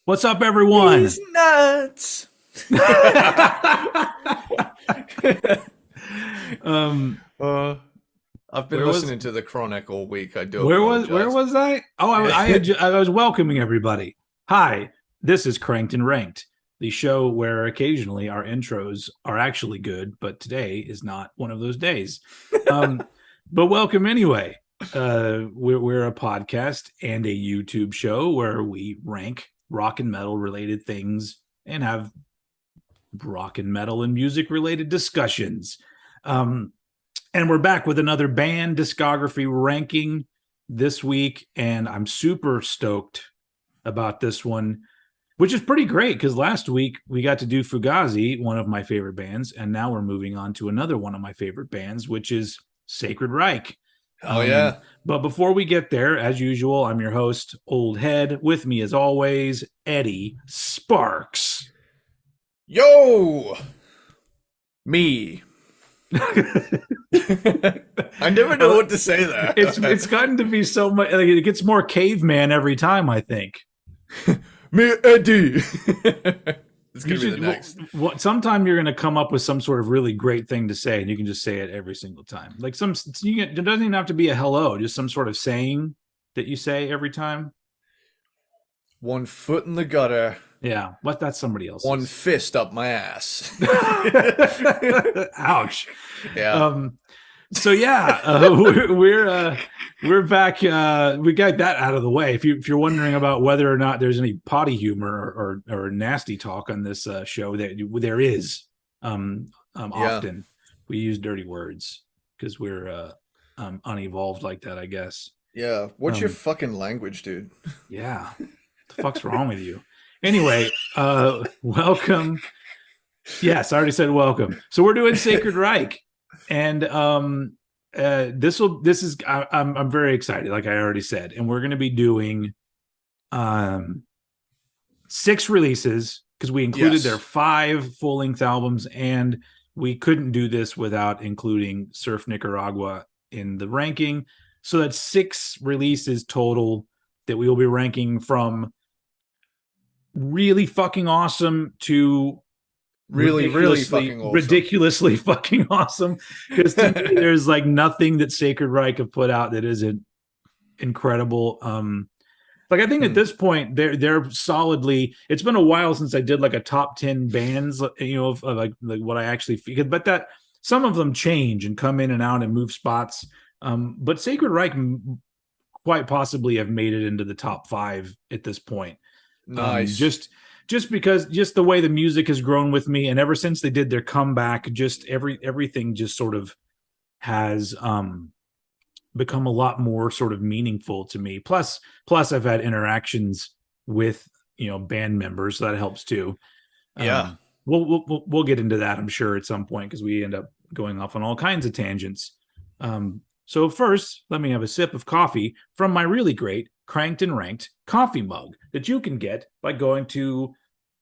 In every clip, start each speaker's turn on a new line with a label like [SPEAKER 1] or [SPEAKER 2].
[SPEAKER 1] What's up, everyone?
[SPEAKER 2] He's nuts. I've been listening to the Chronic all week. I do.
[SPEAKER 1] Where was I? Oh, I was welcoming everybody. Hi, this is Cranked and Ranked, the show where occasionally our intros are actually good, but today is not one of those days. But welcome anyway. We're a podcast and a YouTube show where we rank rock and metal related things and have rock and metal and music related discussions. And we're back with another band discography ranking this week, and I'm super stoked about this one, which is pretty great because last week we got to do Fugazi, one of my favorite bands, and now we're moving on to another one of my favorite bands, which is Sacred Reich.
[SPEAKER 2] Oh, yeah.
[SPEAKER 1] But before we get there, as usual, I'm your host, Old Head. With me, as always, Eddie Sparxx.
[SPEAKER 2] Yo! Me. I never know what to say there.
[SPEAKER 1] It's gotten to be so much, like, it gets more caveman every time, I think.
[SPEAKER 2] Me, Eddie. It's going to be the next.
[SPEAKER 1] Sometime you're going to come up with some sort of really great thing to say, and you can just say it every single time. Like it doesn't even have to be a hello, just some sort of saying that you say every time.
[SPEAKER 2] 1 foot in the gutter.
[SPEAKER 1] Yeah, that's somebody else.
[SPEAKER 2] 1 fist up my ass.
[SPEAKER 1] Ouch.
[SPEAKER 2] Yeah.
[SPEAKER 1] So yeah, we're back. We got that out of the way. If you're wondering about whether or not there's any potty humor or nasty talk on this show, there is. Often we use dirty words because we're unevolved like that, I guess.
[SPEAKER 2] Yeah. What's your fucking language, dude?
[SPEAKER 1] Yeah. What the fuck's wrong with you? Anyway, welcome. Yes, I already said welcome. So we're doing Sacred Reich. And I'm very excited, like I already said, and we're going to be doing 6 releases because we included their 5 full-length albums, and we couldn't do this without including Surf Nicaragua in the ranking. So that's 6 releases total that we will be ranking from really fucking awesome to ridiculously fucking awesome, because to me, there's like nothing that Sacred Reich have put out that isn't incredible. Like I think at this point they're solidly. It's been a while since I did like a top 10 bands, of like what I actually figured, but that some of them change and come in and out and move spots. But Sacred Reich quite possibly have made it into the top 5 at this point.
[SPEAKER 2] Nice.
[SPEAKER 1] Just because the way the music has grown with me, and ever since they did their comeback, just everything just sort of has become a lot more sort of meaningful to me. Plus I've had interactions with band members, so that helps too.
[SPEAKER 2] Yeah.
[SPEAKER 1] We'll get into that, I'm sure, at some point, because we end up going off on all kinds of tangents. So first, let me have a sip of coffee from my really great Cranked and Ranked coffee mug that you can get by going to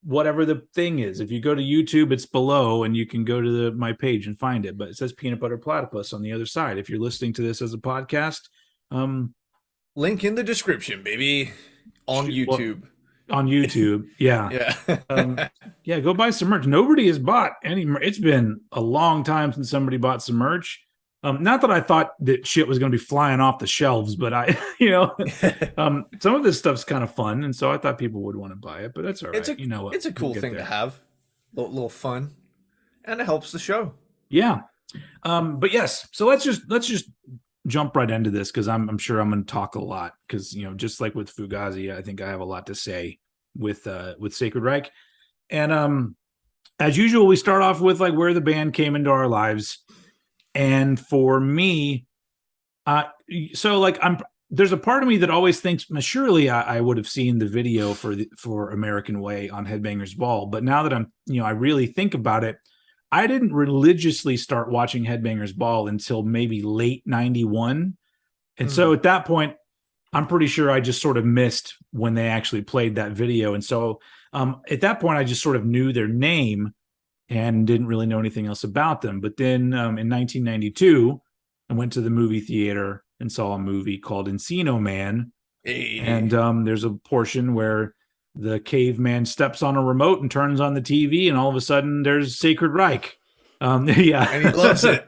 [SPEAKER 1] whatever the thing is. If you go to YouTube, it's below, and you can go to my page and find it. But it says Peanut Butter Platypus on the other side. If you're listening to this as a podcast,
[SPEAKER 2] link in the description, baby, on YouTube.
[SPEAKER 1] On YouTube, yeah.
[SPEAKER 2] Yeah.
[SPEAKER 1] Go buy some merch. Nobody has bought any. It's been a long time since somebody bought some merch. Not that I thought that shit was going to be flying off the shelves, but some of this stuff's kind of fun, and so I thought people would want to buy it. But that's all right.
[SPEAKER 2] It's a cool thing to have, a little fun, and it helps the show.
[SPEAKER 1] Yeah. But yes, so let's just jump right into this, because I'm sure I'm going to talk a lot, because just like with Fugazi, I think I have a lot to say with Sacred Reich, and as usual, we start off with like where the band came into our lives. And for me, there's a part of me that always thinks, surely I would have seen the video for American Way on Headbangers Ball. But now that I really think about it, I didn't religiously start watching Headbangers Ball until maybe late 91. And so at that point, I'm pretty sure I just sort of missed when they actually played that video. And so at that point, I just sort of knew their name and didn't really know anything else about them. But then in 1992, I went to the movie theater and saw a movie called Encino Man.
[SPEAKER 2] Hey.
[SPEAKER 1] And there's a portion where the caveman steps on a remote and turns on the TV, and all of a sudden there's Sacred Reich. Yeah.
[SPEAKER 2] And he loves it.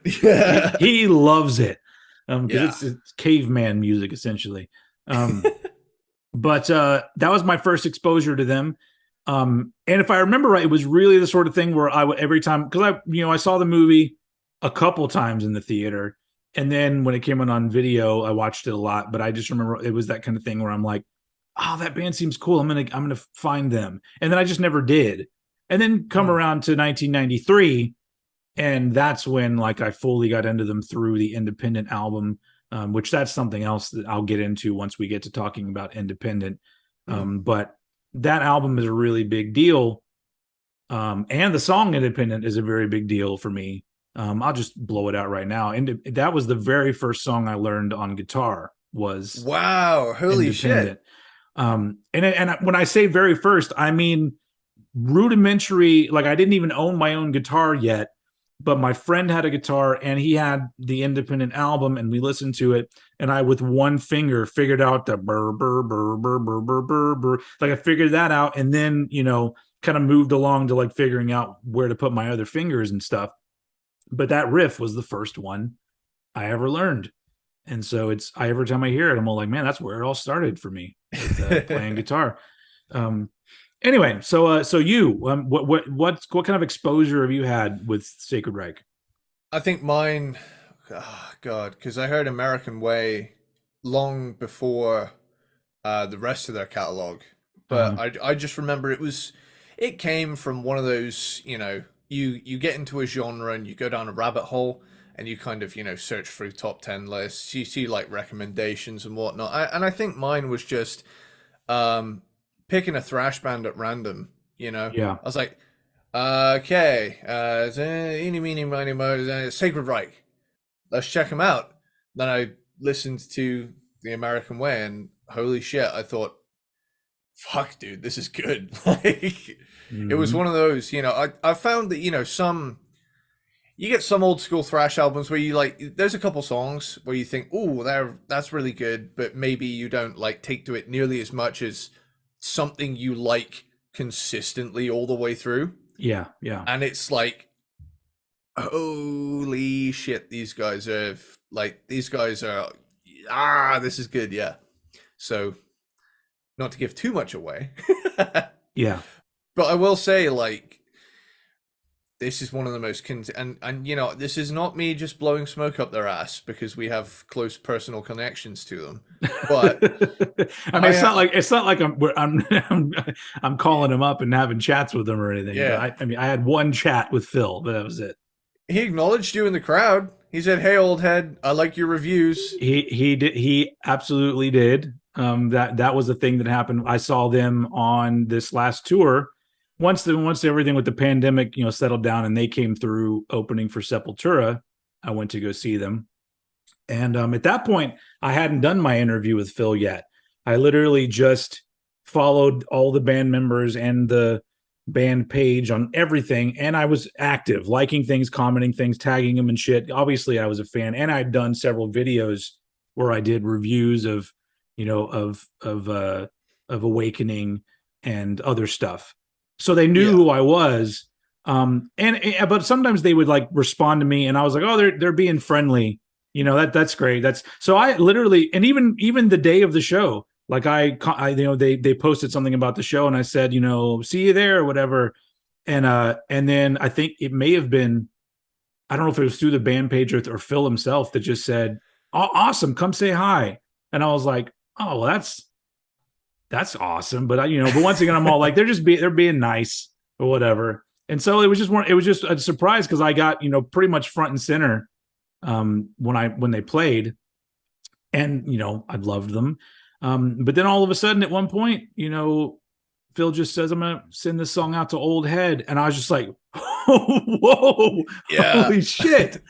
[SPEAKER 1] he loves it. Because it's caveman music, essentially. But that was my first exposure to them. And if I remember right, it was really the sort of thing where I would every time, because I saw the movie a couple times in the theater, and then when it came on video, I watched it a lot. But I just remember it was that kind of thing where I'm like, oh, that band seems cool. I'm gonna find them, and then I just never did. And then come around to 1993, and that's when like I fully got into them through the independent album, which that's something else that I'll get into once we get to talking about independent. But that album is a really big deal. And the song Independent is a very big deal for me. I'll just blow it out right now. And that was the very first song I learned on guitar was
[SPEAKER 2] wow, holy shit.
[SPEAKER 1] And when I say very first, I mean rudimentary, like I didn't even own my own guitar yet, but my friend had a guitar and he had the independent album and we listened to it. And I, with one finger, figured out the burr, burr, burr, burr, burr, burr, burr, burr. Like I figured that out and then, kind of moved along to like figuring out where to put my other fingers and stuff. But that riff was the first one I ever learned. And so every time I hear it, I'm all like, man, that's where it all started for me, with, playing guitar. Anyway, so you, what kind of exposure have you had with Sacred Reich?
[SPEAKER 2] I think mine, God, because I heard American Way long before the rest of their catalog, but I just remember it came from one of those, you get into a genre and you go down a rabbit hole and you kind of, search through top 10 lists, you see like recommendations and whatnot. And I think mine was just picking a thrash band at random,
[SPEAKER 1] Yeah.
[SPEAKER 2] I was like, okay, eeny, meeny, miny, mo, Sacred Reich. Let's check them out. Then I listened to the American Way and holy shit, I thought, fuck, dude, this is good. Like, it was one of those, I found that, you get some old school thrash albums where you like, there's a couple songs where you think, oh, that's really good, but maybe you don't like take to it nearly as much as something you like consistently all the way through.
[SPEAKER 1] Yeah.
[SPEAKER 2] And it's like, holy shit, these guys are, this is good, yeah. So, not to give too much away.
[SPEAKER 1] Yeah.
[SPEAKER 2] But I will say, like, this is one of the most and this is not me just blowing smoke up their ass because we have close personal connections to them. But
[SPEAKER 1] I mean, it's not like I'm calling them up and having chats with them or anything.
[SPEAKER 2] Yeah.
[SPEAKER 1] I had one chat with Phil, but that was it.
[SPEAKER 2] He acknowledged you in the crowd. He said, "Hey, old head, I like your reviews."
[SPEAKER 1] He did. He absolutely did. That was the thing that happened. I saw them on this last tour. Once everything with the pandemic, settled down and they came through opening for Sepultura, I went to go see them. And at that point, I hadn't done my interview with Phil yet. I literally just followed all the band members and the band page on everything. And I was active, liking things, commenting things, tagging them and shit. Obviously, I was a fan. And I'd done several videos where I did reviews of Awakening and other stuff. So they knew who I was. But sometimes they would like respond to me and I was like, oh, they're being friendly. That's great. So I literally, and even the day of the show, like they posted something about the show and I said, see you there or whatever. And then I think it may have been, I don't know if it was through the band page or Phil himself that just said, oh, awesome. Come say hi. And I was like, oh, well, that's awesome. But but once again, I'm all like, they're being nice or whatever. And so it was just a surprise because I got, pretty much front and center when they played and, I loved them. But then all of a sudden at one point, Phil just says, I'm going to send this song out to Old Head. And I was just like, Whoa!
[SPEAKER 2] Yeah.
[SPEAKER 1] Holy shit!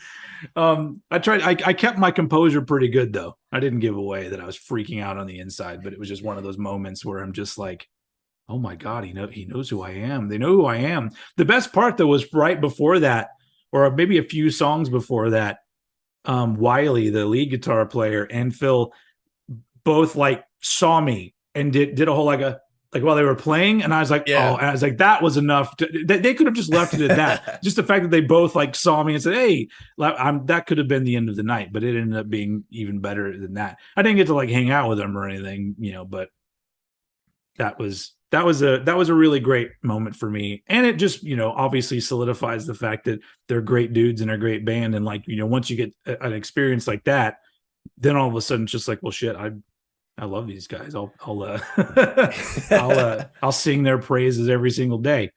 [SPEAKER 1] I kept my composure pretty good though. I didn't give away that I was freaking out on the inside, but it was just one of those moments where I'm just like, oh my god, he knows who I am. They know who I am. The best part though was right before that, or maybe a few songs before that. Wiley, the lead guitar player, and Phil both like saw me and did a whole like while they were playing, and I was like,
[SPEAKER 2] Yeah.
[SPEAKER 1] oh, and I was like, that was enough. They could have just left it at that. Just the fact that they both like saw me and said, hey, that could have been the end of the night, but it ended up being even better than that. I didn't get to like hang out with them or anything, but that was a really great moment for me, and it just obviously solidifies the fact that they're great dudes and a great band, and like once you get an experience like that, then all of a sudden it's just like, well, shit, I love these guys. I'll sing their praises every single day.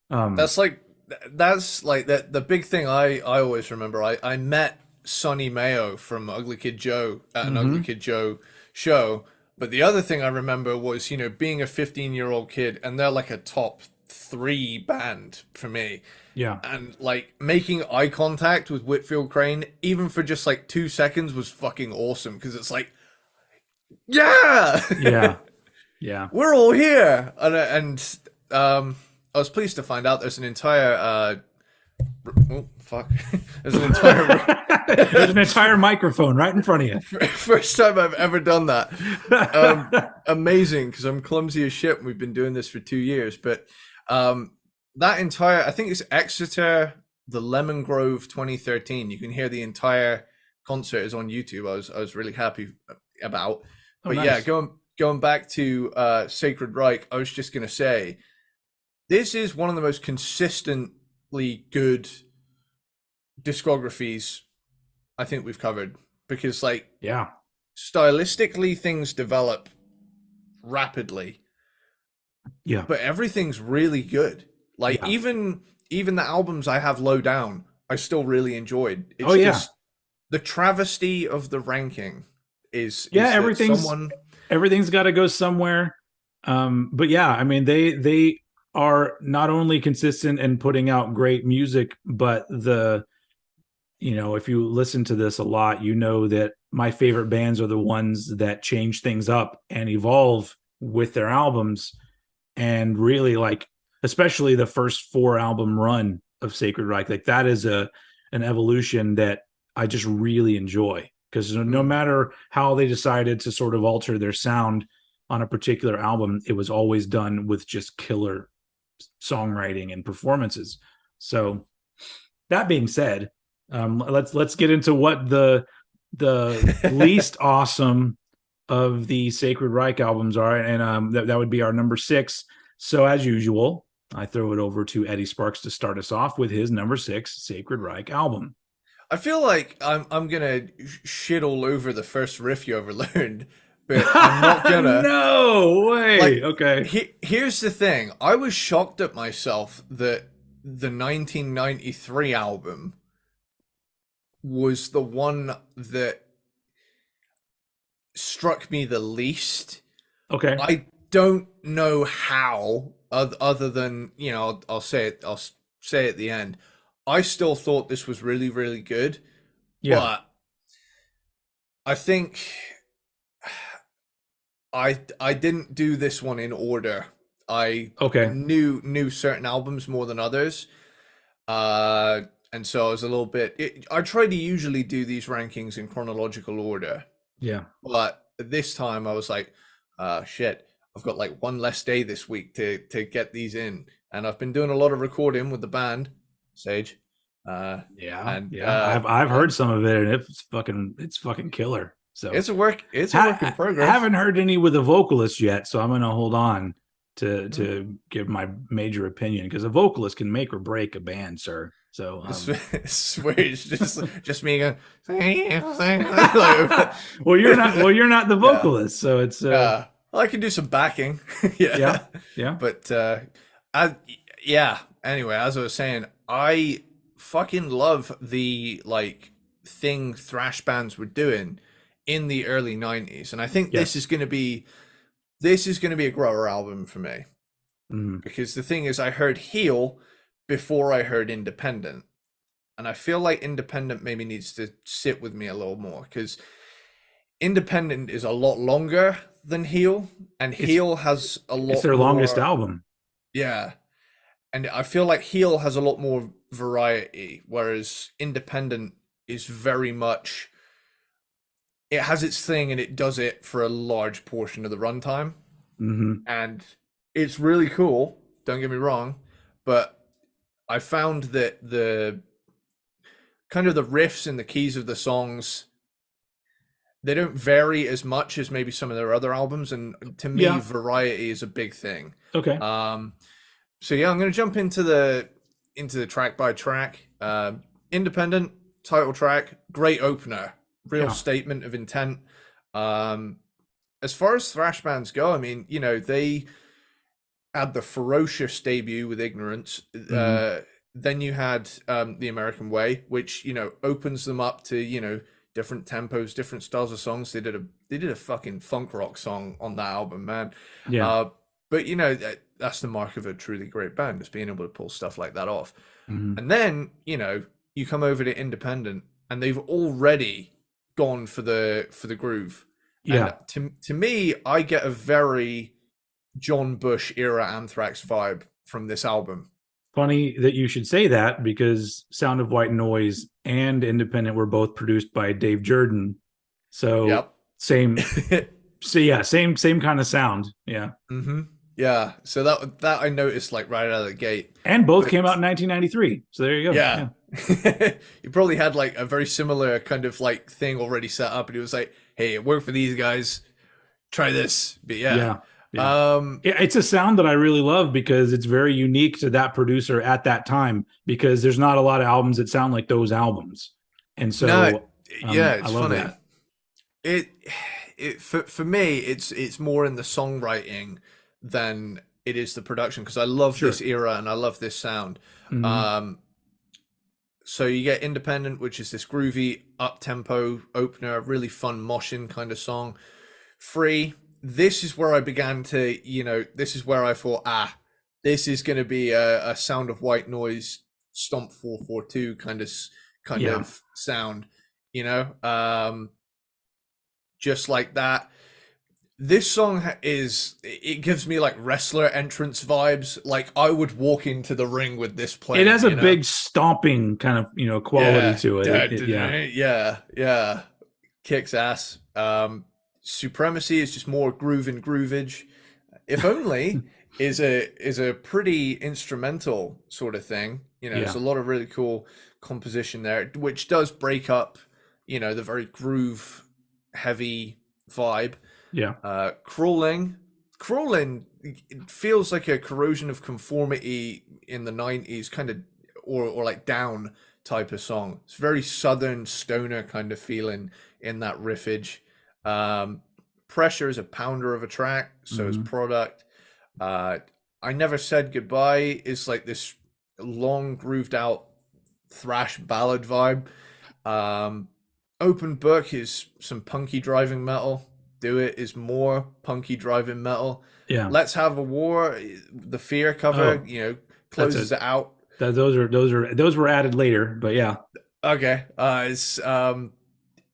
[SPEAKER 2] That's like the big thing I always remember. I met Sonny Mayo from Ugly Kid Joe at an Ugly Kid Joe show. But the other thing I remember was, being a 15-year-old kid, and they're like a top 3 band for me.
[SPEAKER 1] Yeah.
[SPEAKER 2] And like making eye contact with Whitfield Crane, even for just like 2 seconds, was fucking awesome, because it's like, yeah,
[SPEAKER 1] yeah,
[SPEAKER 2] we're all here. And I was pleased to find out there's an entire oh fuck, there's an entire
[SPEAKER 1] there's an entire microphone right in front of you.
[SPEAKER 2] First time I've ever done that. Amazing, because I'm clumsy as shit and we've been doing this for 2 years. But that entire, I think it's Exeter, the Lemon Grove 2013. You can hear the entire concert is on YouTube. I was really happy about. But nice. Yeah, going back to Sacred Reich, I was just gonna say, this is one of the most consistently good discographies I think we've covered, because like,
[SPEAKER 1] yeah,
[SPEAKER 2] stylistically things develop rapidly, but everything's really good. Like even the albums I have low down, I still really enjoyed. It's just the travesty of the ranking is
[SPEAKER 1] everything's got to go somewhere. But yeah, I mean they are not only consistent in putting out great music, but if you listen to this a lot, that my favorite bands are the ones that change things up and evolve with their albums. And really, like, especially the first 4 album run of Sacred Reich, like that is an evolution that I just really enjoy, because no matter how they decided to sort of alter their sound on a particular album, it was always done with just killer songwriting and performances. So that being said, let's get into what the least awesome of the Sacred Reich albums are, and that would be our number 6. So as usual, I throw it over to Eddie Sparxx to start us off with his number 6 Sacred Reich album.
[SPEAKER 2] I feel like I'm gonna shit all over the first riff you ever learned, but I'm not gonna.
[SPEAKER 1] No way.
[SPEAKER 2] Like,
[SPEAKER 1] okay.
[SPEAKER 2] Here's the thing. I was shocked at myself that the 1993 album was the one that struck me the least.
[SPEAKER 1] Okay.
[SPEAKER 2] I don't know how, other than, I'll say it at the end. I still thought this was really, really good. Yeah. But I think I didn't do this one in order. I knew certain albums more than others. And so I was a little bit, I try to usually do these rankings in chronological order.
[SPEAKER 1] Yeah.
[SPEAKER 2] But this time I was like, shit, I've got like one less day this week to get these in. And I've been doing a lot of recording with the band, Sage.
[SPEAKER 1] I've heard some of it, and it's fucking killer. So
[SPEAKER 2] it's a work in progress.
[SPEAKER 1] I haven't heard any with a vocalist yet, so I'm gonna hold on to give my major opinion, because a vocalist can make or break a band, sir. So
[SPEAKER 2] swear it's just me going.
[SPEAKER 1] Well, you're not the vocalist, so it's
[SPEAKER 2] well, I can do some backing. yeah. But anyway, as I was saying, I fucking love the thing thrash bands were doing in the early 90s, and I think this is going to be a grower album for me. Because the thing is, I heard Heal before I heard Independent. And I feel like Independent maybe needs to sit with me a little more, because Independent is a lot longer than Heal, and Heal has a
[SPEAKER 1] It's
[SPEAKER 2] lot
[SPEAKER 1] their longest
[SPEAKER 2] more.
[SPEAKER 1] album.
[SPEAKER 2] Yeah. And I feel like Heal has a lot more variety, whereas Independent is very much, it has its thing and it does it for a large portion of the runtime.
[SPEAKER 1] Mm-hmm.
[SPEAKER 2] And it's really cool, don't get me wrong, but I found that the kind of the riffs and the keys of the songs, they don't vary as much as maybe some of their other albums, and to me,
[SPEAKER 1] Yeah.
[SPEAKER 2] variety is a big thing.
[SPEAKER 1] Okay.
[SPEAKER 2] So yeah, I'm going to jump into the track by track. Independent title track, great opener, real
[SPEAKER 1] Yeah.
[SPEAKER 2] statement of intent. As far as thrash bands go, I mean, they had the ferocious debut with Ignorance.
[SPEAKER 1] Mm-hmm.
[SPEAKER 2] Then you had The American Way, which opens them up to different tempos, different styles of songs. They did a fucking funk rock song on that album, man.
[SPEAKER 1] Yeah.
[SPEAKER 2] But that's the mark of a truly great band, is being able to pull stuff like that off.
[SPEAKER 1] Mm-hmm.
[SPEAKER 2] And then you come over to Independent, and they've already gone for the groove. And
[SPEAKER 1] Yeah.
[SPEAKER 2] to me, I get a very John Bush era Anthrax vibe from this album.
[SPEAKER 1] Funny that you should say that, because Sound of White Noise and Independent were both produced by Dave Jordan. So
[SPEAKER 2] Yep.
[SPEAKER 1] same same kind of sound. Yeah.
[SPEAKER 2] Mm-hmm. Yeah. So that I noticed like right out of the gate.
[SPEAKER 1] And both
[SPEAKER 2] But
[SPEAKER 1] came out in 1993. So there you go.
[SPEAKER 2] yeah. You probably had like a very similar kind of like thing already set up, and it was like, hey, it worked for these guys. Try this. But yeah.
[SPEAKER 1] Yeah. It's a sound that I really love, because it's very unique to that producer at that time, because there's not a lot of albums that sound like those albums. And so
[SPEAKER 2] No, yeah,
[SPEAKER 1] I
[SPEAKER 2] it's
[SPEAKER 1] love
[SPEAKER 2] funny.
[SPEAKER 1] that.
[SPEAKER 2] It for me, it's more in the songwriting than it is the production, because I love
[SPEAKER 1] Sure.
[SPEAKER 2] this era and I love this sound.
[SPEAKER 1] Mhm.
[SPEAKER 2] So you get Independent, which is this groovy up tempo opener, really fun moshing kind of song. Free. This is where I began to, this is where I thought, this is going to be a Sound of White Noise Stomp 442 kind
[SPEAKER 1] Yeah.
[SPEAKER 2] of sound, just like that. This song it gives me like wrestler entrance vibes. Like I would walk into the ring with this playing.
[SPEAKER 1] It has a big stomping kind of, quality to it.
[SPEAKER 2] Yeah. Kicks ass. Supremacy is just more groove and groovage. If Only is a pretty instrumental sort of thing. There's a lot of really cool composition there, which does break up, the very groove heavy vibe.
[SPEAKER 1] Yeah.
[SPEAKER 2] Crawling it feels like a Corrosion of Conformity in the 90s kind of, or like Down type of song. It's very southern stoner kind of feeling in that riffage. Pressure is a pounder of a track, so is Product. I Never Said Goodbye is like this long grooved out thrash ballad vibe. Open Book is some punky driving metal. Do It is more punky driving metal.
[SPEAKER 1] Yeah.
[SPEAKER 2] Let's Have a War, the Fear cover, closes it out.
[SPEAKER 1] Those were added later, but yeah.
[SPEAKER 2] Okay.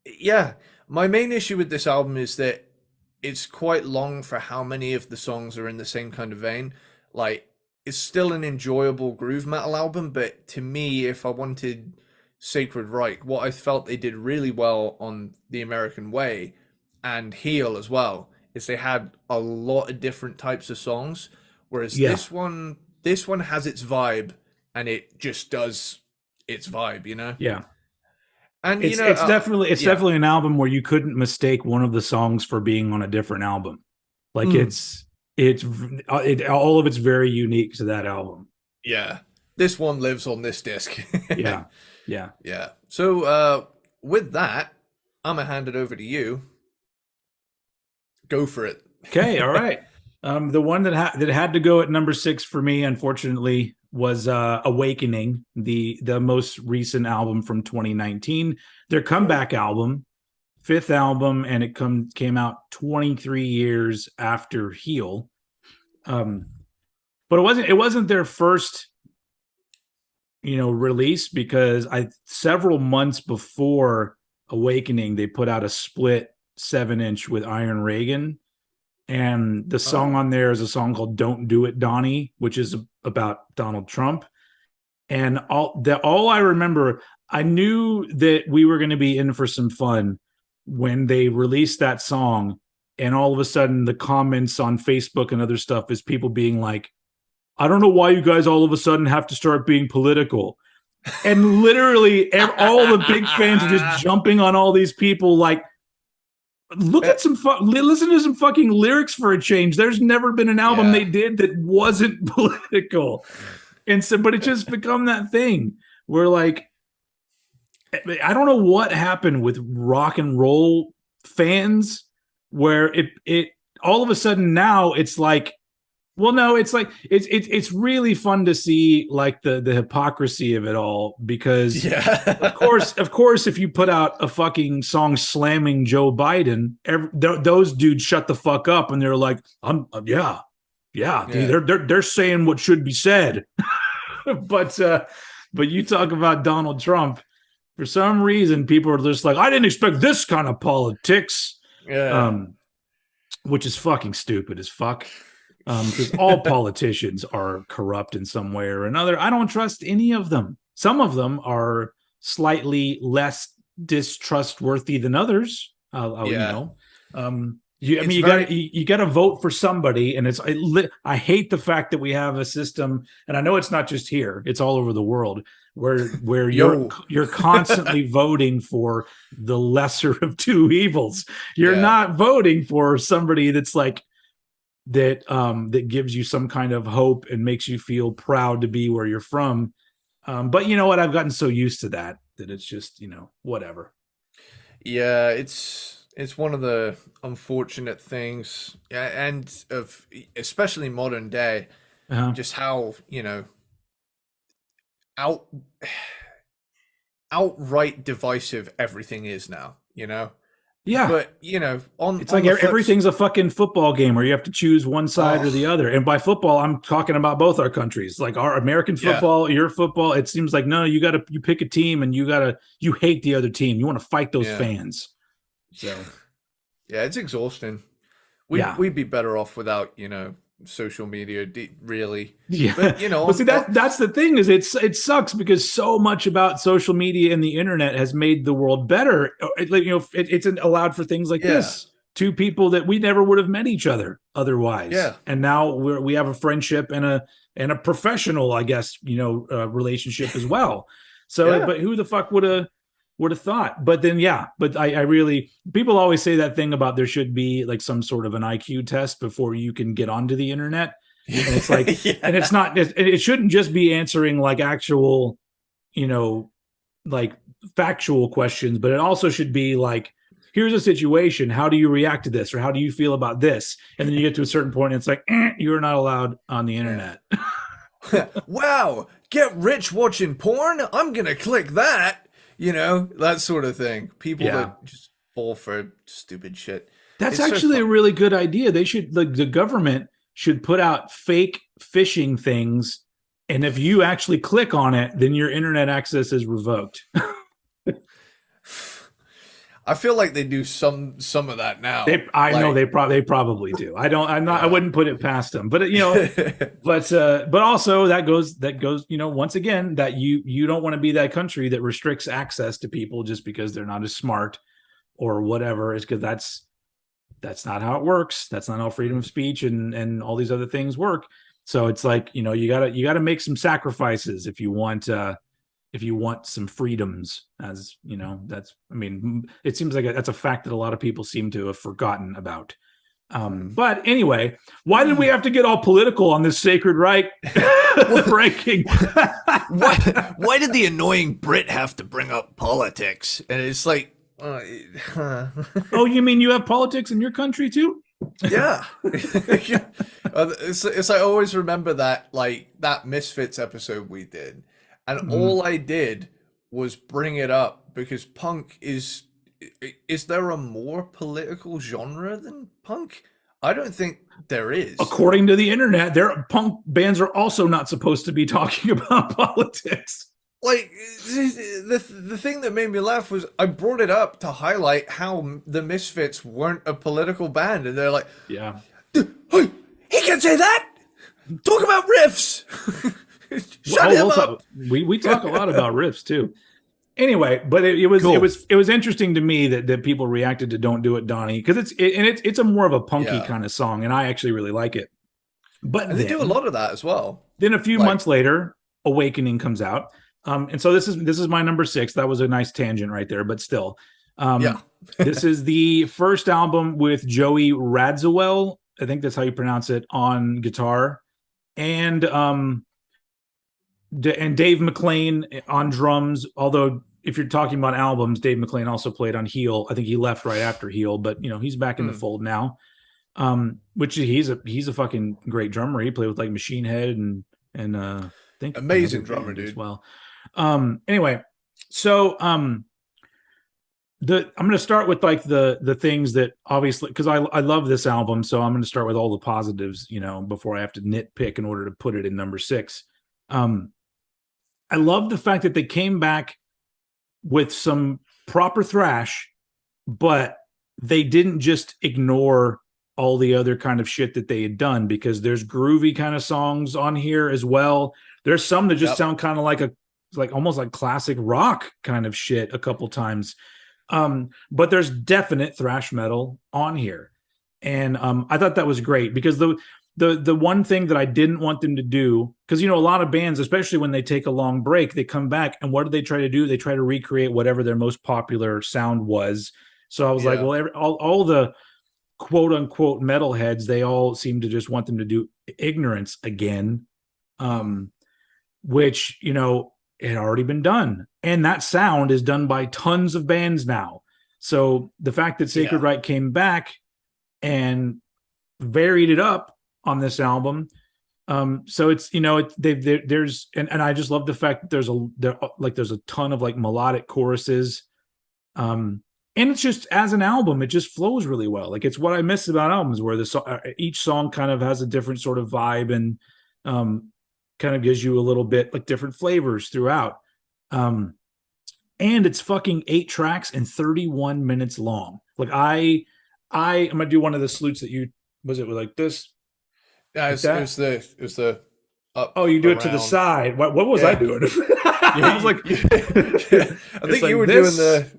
[SPEAKER 2] Yeah. My main issue with this album is that it's quite long for how many of the songs are in the same kind of vein. Like, it's still an enjoyable groove metal album, but to me, if I wanted Sacred Reich, what I felt they did really well on The American Way and Heal as well is they had a lot of different types of songs, whereas this one has its vibe and it just does its vibe,
[SPEAKER 1] Yeah.
[SPEAKER 2] And
[SPEAKER 1] it's definitely an album where you couldn't mistake one of the songs for being on a different album. Like it's all of it's very unique to that album.
[SPEAKER 2] Yeah, this one lives on this disc.
[SPEAKER 1] Yeah.
[SPEAKER 2] So with that, I'm gonna hand it over to you. Go for it.
[SPEAKER 1] Okay, all right. The one that had to go at number 6 for me, unfortunately, was Awakening, the most recent album from 2019, their comeback album, 5th album, and it came out 23 years after Heal. But it wasn't their first release, because several months before Awakening, they put out a split 7-inch with Iron Reagan. And the song on there is a song called Don't Do It, Donnie, which is about Donald Trump. And all I remember, I knew that we were going to be in for some fun when they released that song. And all of a sudden, the comments on Facebook and other stuff is people being like, I don't know why you guys all of a sudden have to start being political. And literally all the big fans are just jumping on all these people like, listen to some fucking lyrics for a change. There's never been an album they did that wasn't political. And so, but it just become that thing where, like, I don't know what happened with rock and roll fans where it all of a sudden now it's like, well, no, it's like it's really fun to see like the hypocrisy of it all, because of course if you put out a fucking song slamming Joe Biden, those dudes shut the fuck up and they're like, they're saying what should be said. but you talk about Donald Trump, for some reason people are just like, I didn't expect this kind of politics, which is fucking stupid as fuck. Because all politicians are corrupt in some way or another. I don't trust any of them. Some of them are slightly less distrustworthy than others. You got to vote for somebody, and I hate the fact that we have a system, and I know it's not just here; it's all over the world, where you're constantly voting for the lesser of two evils. You're not voting for somebody that's like, that gives you some kind of hope and makes you feel proud to be where you're from. But you know what? I've gotten so used to that it's just, whatever.
[SPEAKER 2] Yeah, it's one of the unfortunate things, and of especially modern day, just how, outright divisive everything is now,
[SPEAKER 1] Yeah,
[SPEAKER 2] but
[SPEAKER 1] it's like everything's a fucking football game where you have to choose one side or the other. And by football, I'm talking about both our countries, like our American football, your football. It seems like no, you pick a team and you hate the other team. You want to fight those fans. So
[SPEAKER 2] yeah, it's exhausting. We'd be better off without social media, really.
[SPEAKER 1] Yeah, but see, that's the thing, is it sucks because so much about social media and the internet has made the world better. It's allowed for things like this. Two people that we never would have met each other otherwise, and now we have a friendship and a professional, I guess, relationship as well. So but who the fuck would have thought? But then but I really, people always say that thing about there should be like some sort of an IQ test before you can get onto the internet, and it's like and it's not, it shouldn't just be answering like actual like factual questions, but it also should be like, here's a situation, how do you react to this, or how do you feel about this, and then you get to a certain point and it's like, you're not allowed on the internet.
[SPEAKER 2] Wow, get rich watching porn, I'm gonna click that. That sort of thing. People that just fall for stupid shit.
[SPEAKER 1] That's actually a really good idea. They should, like, the government should put out fake phishing things, and if you actually click on it, then your internet access is revoked.
[SPEAKER 2] I feel like they do some of that now.
[SPEAKER 1] They probably do. I wouldn't put it past them, but but also that goes once again, that you don't want to be that country that restricts access to people just because they're not as smart or whatever. Is because that's not how it works. That's not how freedom of speech and all these other things work. So it's like, you gotta make some sacrifices if you want some freedoms, as it seems like that's a fact that a lot of people seem to have forgotten about. But anyway, why did we have to get all political on this Sacred Reich ranking?
[SPEAKER 2] Why did the annoying Brit have to bring up politics? And it's like,
[SPEAKER 1] oh, you mean you have politics in your country too?
[SPEAKER 2] Yeah. It's I always remember that Misfits episode we did. And all I did was bring it up because punk is there a more political genre than punk? I don't think there is.
[SPEAKER 1] According to the internet, their punk bands are also not supposed to be talking about politics.
[SPEAKER 2] Like the thing that made me laugh was I brought it up to highlight how the Misfits weren't a political band, and they're like,
[SPEAKER 1] Yeah.
[SPEAKER 2] "Hey, he can say that. Talk about riffs. Shut him up."
[SPEAKER 1] We talk a lot about riffs too. Anyway, but it was
[SPEAKER 2] Cool.
[SPEAKER 1] it was interesting to me that people reacted to "Don't Do It, Donnie," because it's a more of a punky kind of song, and I actually really like it. But
[SPEAKER 2] and they do a lot of that as well.
[SPEAKER 1] Then a few months later, "Awakening" comes out. And so this is my number 6. That was a nice tangent right there, but still. This is the first album with Joey Radziwill, I think that's how you pronounce it, on guitar, and Dave McClain on drums. Although if you're talking about albums, Dave McClain also played on Heel. I think he left right after Heel, but he's back in the fold now. Which he's a fucking great drummer. He played with like Machine Head and I think
[SPEAKER 2] amazing drummer, dude.
[SPEAKER 1] As well. Anyway, so I'm going to start with like the things that obviously, because I love this album, so I'm going to start with all the positives, before I have to nitpick in order to put it in number 6. I love the fact that they came back with some proper thrash, but they didn't just ignore all the other kind of shit that they had done, because there's groovy kind of songs on here as well. There's some that just sound kind of like almost like classic rock kind of shit a couple times. But there's definite thrash metal on here. And I thought that was great, because the one thing that I didn't want them to do, because a lot of bands, especially when they take a long break, they come back and what do they try to do? They try to recreate whatever their most popular sound was. So I was like, well, all the quote unquote metalheads, they all seem to just want them to do Ignorance again, which it had already been done, and that sound is done by tons of bands now. So the fact that Sacred Reich came back and varied it up on this album, so it's there's and I just love the fact that there's a ton of like melodic choruses, and it's just, as an album, it just flows really well. Like, it's what I miss about albums, where each song kind of has a different sort of vibe, and kind of gives you a little bit like different flavors throughout. And it's fucking 8 tracks and 31 minutes long. Like, I'm gonna do one of the salutes that you was like this.
[SPEAKER 2] Yeah, it was the up.
[SPEAKER 1] Oh, you do it to the side. What was I doing? I was like,
[SPEAKER 2] I think you were doing the.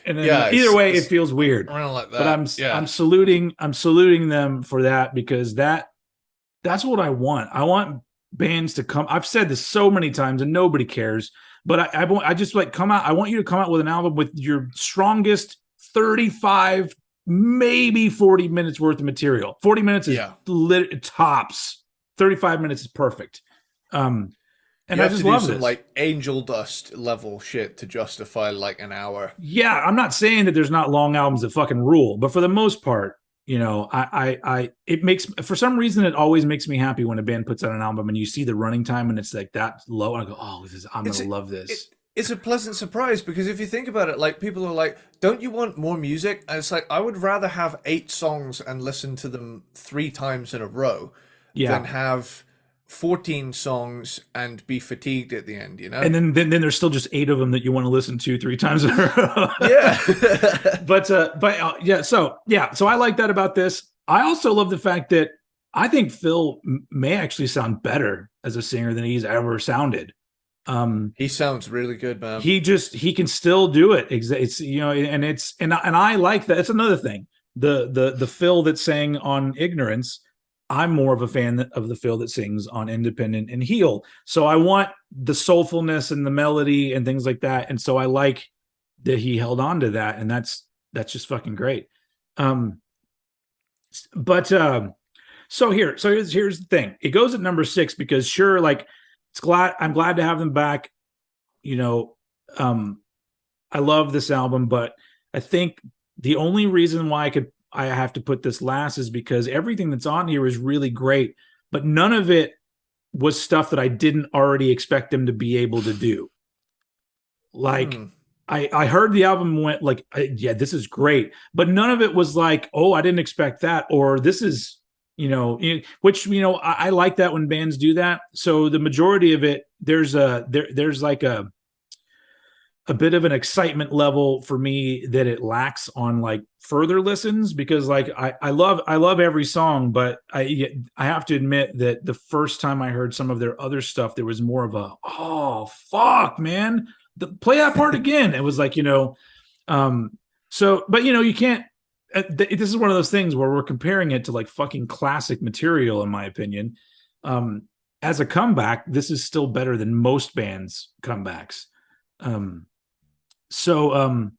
[SPEAKER 1] And then either way, it feels weird.
[SPEAKER 2] Around like that.
[SPEAKER 1] But I'm saluting them for that, because that's what I want. I want bands to come. I've said this so many times and nobody cares, but I just like come out. I want you to come out with an album with your strongest 35, maybe 40 minutes worth of material. 40 minutes is tops. 35 minutes is perfect. And I just love this.
[SPEAKER 2] Like Angel Dust level shit to justify like an hour.
[SPEAKER 1] Yeah, I'm not saying that there's not long albums that fucking rule, but for the most part, it makes, for some reason, it always makes me happy when a band puts out an album and you see the running time and it's like that low, and I go, oh, I'm gonna love this.
[SPEAKER 2] It's a pleasant surprise, because if you think about it, like, people are like, don't you want more music? And it's like, I would rather have 8 songs and listen to them 3 times in a row than have 14 songs and be fatigued at the end, And
[SPEAKER 1] then there's still just 8 of them that you want to listen to 3 times in a row. So I like that about this. I also love the fact that I think Phil may actually sound better as a singer than he's ever sounded.
[SPEAKER 2] He sounds really good, man.
[SPEAKER 1] He can still do it. It's and I like that. It's another thing. The Phil that sang on Ignorance, I'm more of a fan of the Phil that sings on Independent and Heel. So I want the soulfulness and the melody and things like that. And so I like that he held on to that, and that's just fucking great. So here's the thing. It goes at number 6 because sure, like, I'm glad to have them back. I love this album, but I think the only reason why I have to put this last is because everything that's on here is really great, but none of it was stuff that I didn't already expect them to be able to do. Like, I heard the album and went like, yeah, this is great, but none of it was like, oh, I didn't expect that, or this is, which I like that when bands do that. So the majority of it, there's like a bit of an excitement level for me that it lacks on like further listens, because like I love every song, but I have to admit that the first time I heard some of their other stuff, there was more of a, oh fuck man, play that part again. It was like, um so, but you can't, this is one of those things where we're comparing it to like fucking classic material, in my opinion. As a comeback, this is still better than most bands comebacks. um so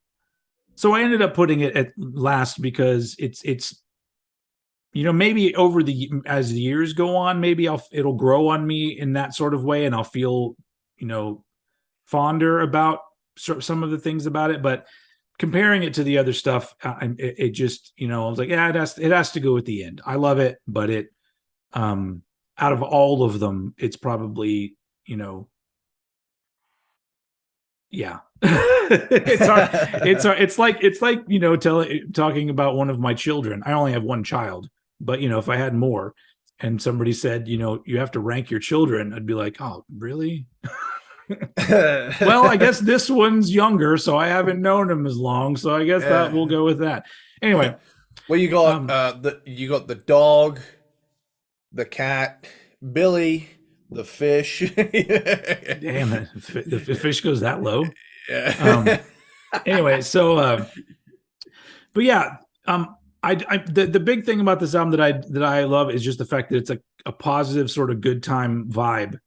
[SPEAKER 1] so I ended up putting it at last because it's maybe over as the years go on, maybe it'll grow on me in that sort of way, and I'll feel fonder about some of the things about it. But comparing it to the other stuff, it just I was like, yeah, it has to go at the end. I love it, but it out of all of them, it's probably yeah. It's hard. It's like talking about one of my children. I only have one child, but if I had more, and somebody said, you have to rank your children, I'd be like, oh, really? Well, I guess this one's younger, so I haven't known him as long, so I guess that we'll go with that. Anyway,
[SPEAKER 2] well, you got the dog, the cat, Billy, the fish.
[SPEAKER 1] Damn it, the fish goes that low.
[SPEAKER 2] Yeah.
[SPEAKER 1] Anyway, so but yeah, the big thing about this album that I love is just the fact that it's a positive sort of good time vibe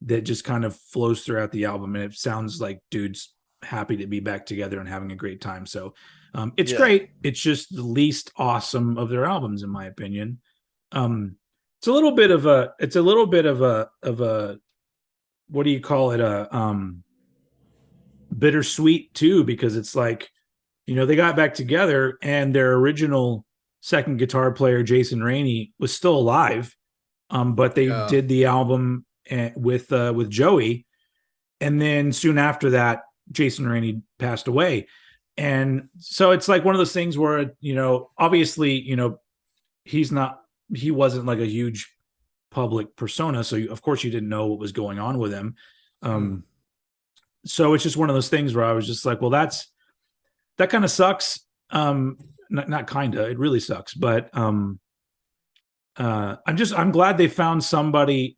[SPEAKER 1] that just kind of flows throughout the album, and it sounds like dudes happy to be back together and having a great time. So it's great. It's just the least awesome of their albums, in my opinion. It's a little bit of a what do you call it, a bittersweet too, because it's like they got back together and their original second guitar player, Jason Rainey, was still alive, but they did the album with Joey, and then soon after that Jason Rainey passed away. And so it's like one of those things where obviously he wasn't like a huge public persona, so of course you didn't know what was going on with him. So it's just one of those things where I was just like, well, that kind of sucks. Not kinda, it really sucks. But I'm glad they found somebody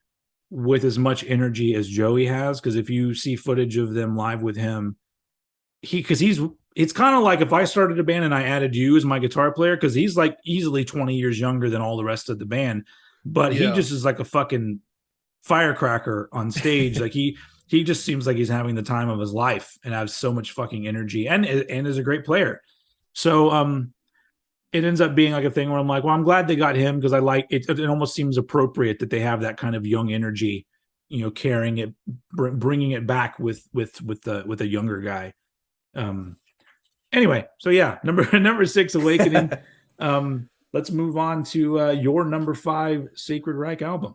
[SPEAKER 1] with as much energy as Joey has, because if you see footage of them live with him, it's kind of like if I started a band and I added you as my guitar player, because he's like easily 20 years younger than all the rest of the band, but he just is like a fucking firecracker on stage. Like he just seems like he's having the time of his life and has so much fucking energy, and is a great player. So it ends up being like a thing where I'm like, well, I'm glad they got him, because I like it. It almost seems appropriate that they have that kind of young energy, carrying it, bringing it back with a younger guy. Anyway, so yeah, number 6, Awakening. Let's move on to your number 5 Sacred Reich album.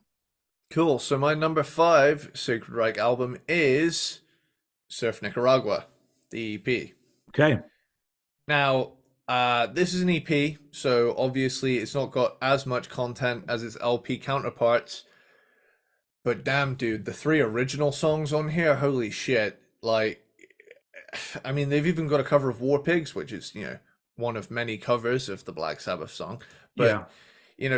[SPEAKER 2] Cool. So my number 5 Sacred Reich album is Surf Nicaragua, the EP.
[SPEAKER 1] Okay.
[SPEAKER 2] Now, this is an EP, so obviously it's not got as much content as its LP counterparts. But damn, dude, the 3 original songs on here, holy shit. Like, I mean, they've even got a cover of War Pigs, which is, one of many covers of the Black Sabbath song. But,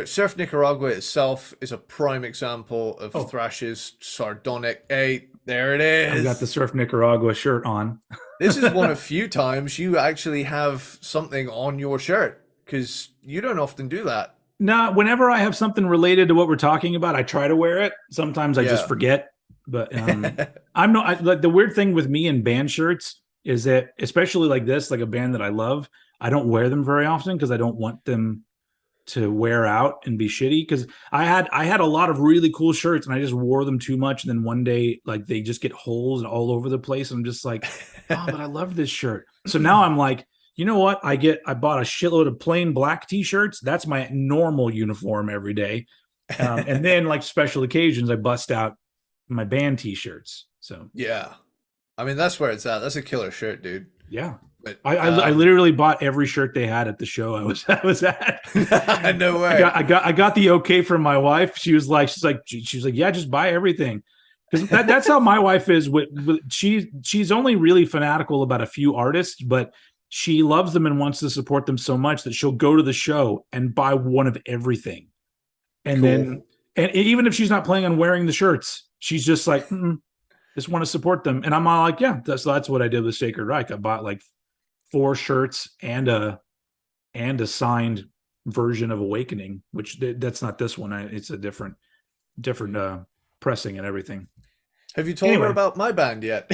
[SPEAKER 2] Surf Nicaragua itself is a prime example of thrash's sardonic. Hey, there it is.
[SPEAKER 1] I've got the Surf Nicaragua shirt on.
[SPEAKER 2] This is one of few times you actually have something on your shirt, because you don't often do that.
[SPEAKER 1] No, whenever I have something related to what we're talking about, I try to wear it. Sometimes I just forget. But like the weird thing with me and band shirts is that, especially like this, like a band that I love, I don't wear them very often because I don't want them to wear out and be shitty. Because I had a lot of really cool shirts and I just wore them too much, and then one day like they just get holes all over the place. I'm just like, oh, but I love this shirt. So now I'm like, you know what? I bought a shitload of plain black t-shirts. That's my normal uniform every day. And then like special occasions, I bust out my band t-shirts. So
[SPEAKER 2] yeah, I mean, that's where it's at. That's a killer shirt, dude.
[SPEAKER 1] Yeah.
[SPEAKER 2] But
[SPEAKER 1] I literally bought every shirt they had at the show I was at.
[SPEAKER 2] no way.
[SPEAKER 1] I got the okay from my wife. She's like, yeah, just buy everything. Because that's how my wife is. She's only really fanatical about a few artists, but she loves them and wants to support them so much that she'll go to the show and buy one of everything. And
[SPEAKER 2] Cool.
[SPEAKER 1] and even if she's not planning on wearing the shirts, she's just like, just want to support them. And I'm all like, yeah, that's what I did with Sacred Reich. I bought like 4 shirts and a signed version of Awakening, which that's not this one. It's a different pressing and everything.
[SPEAKER 2] Have you told her about my band yet?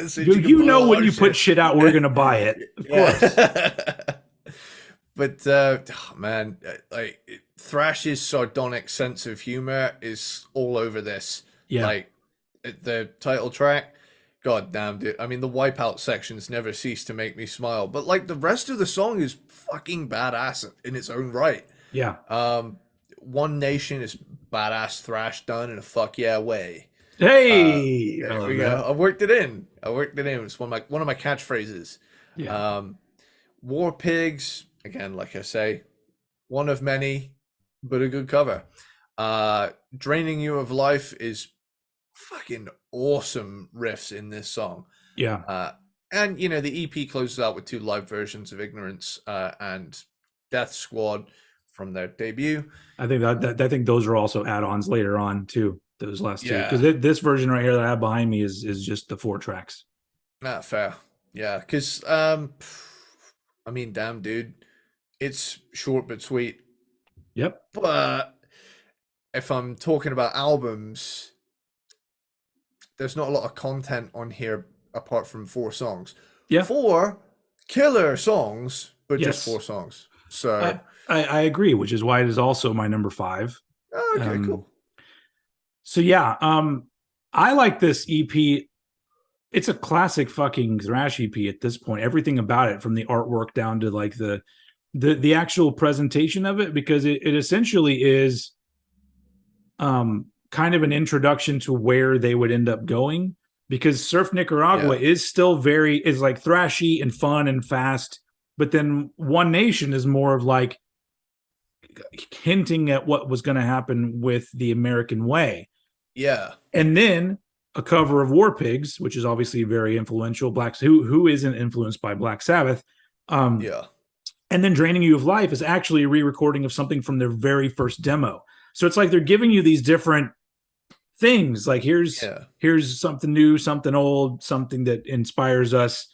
[SPEAKER 1] So you know when you put shit out, we're gonna buy it, of course.
[SPEAKER 2] But man, like Thrash's sardonic sense of humor is all over this.
[SPEAKER 1] Yeah,
[SPEAKER 2] like the title track. God damn, dude. I mean, the Wipeout sections never cease to make me smile. But like the rest of the song is fucking badass in its own right.
[SPEAKER 1] Yeah.
[SPEAKER 2] One Nation is badass thrash done in a fuck yeah way.
[SPEAKER 1] Hey,
[SPEAKER 2] there we go. I worked it in. It's one of my catchphrases.
[SPEAKER 1] Yeah.
[SPEAKER 2] War Pigs, again, like I say, one of many, but a good cover. Draining You of Life is fucking awesome riffs in this song.
[SPEAKER 1] Yeah.
[SPEAKER 2] And you know, the EP closes out with 2 live versions of Ignorance and Death Squad from their debut.
[SPEAKER 1] I think those are also add-ons later on too. Those last 2, because this version right here that I have behind me is just the 4 tracks.
[SPEAKER 2] Not fair. Yeah, because I mean, damn, dude, it's short but sweet.
[SPEAKER 1] Yep.
[SPEAKER 2] But if I'm talking about albums, there's not a lot of content on here apart from 4 songs.
[SPEAKER 1] Yeah.
[SPEAKER 2] 4 killer songs, but
[SPEAKER 1] yes.
[SPEAKER 2] just 4 songs. So
[SPEAKER 1] I agree, which is why it is also my number 5.
[SPEAKER 2] Okay, cool.
[SPEAKER 1] So yeah, I like this EP. It's a classic fucking thrash EP at this point. Everything about it, from the artwork down to like the actual presentation of it, because it essentially is kind of an introduction to where they would end up going. Because Surf Nicaragua is still is like thrashy and fun and fast, but then One Nation is more of like hinting at what was going to happen with the American way.
[SPEAKER 2] Yeah.
[SPEAKER 1] And then a cover of War Pigs, which is obviously very influential. Who isn't influenced by Black Sabbath?
[SPEAKER 2] Yeah.
[SPEAKER 1] And then Draining You of Life is actually a re-recording of something from their very first demo. So it's like they're giving you these different things. Like here's something new, something old, something that inspires us.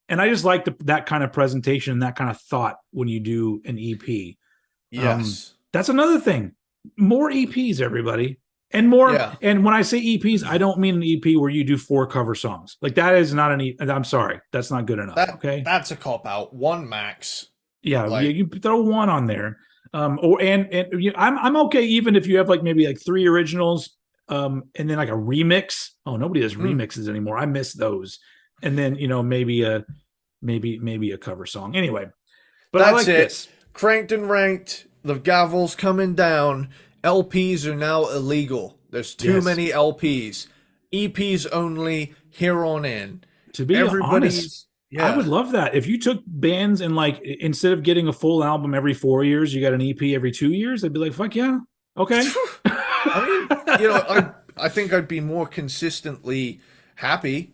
[SPEAKER 1] And I just like that kind of presentation and that kind of thought when you do an EP.
[SPEAKER 2] Yes.
[SPEAKER 1] That's another thing. More EPs, everybody. And more, and when I say EPs, I don't mean an EP where you do 4 cover songs. Like that is not an EP. I'm sorry, that's not good enough. Okay,
[SPEAKER 2] that's a cop out. 1 max.
[SPEAKER 1] Yeah, like, you throw 1 on there. I'm okay even if you have like maybe like 3 originals, and then like a remix. Oh, nobody does remixes anymore. I miss those. And then maybe a cover song. Anyway, but
[SPEAKER 2] that's
[SPEAKER 1] I like this.
[SPEAKER 2] Cranked and Ranked. The gavel's coming down. LPs are now illegal. There's too many LPs. EPs only here on in.
[SPEAKER 1] To be honest, I would love that. If you took bands and like instead of getting a full album every 4 years, you got an EP every 2 years, I'd be like, fuck yeah. Okay.
[SPEAKER 2] I mean, I think I'd be more consistently happy.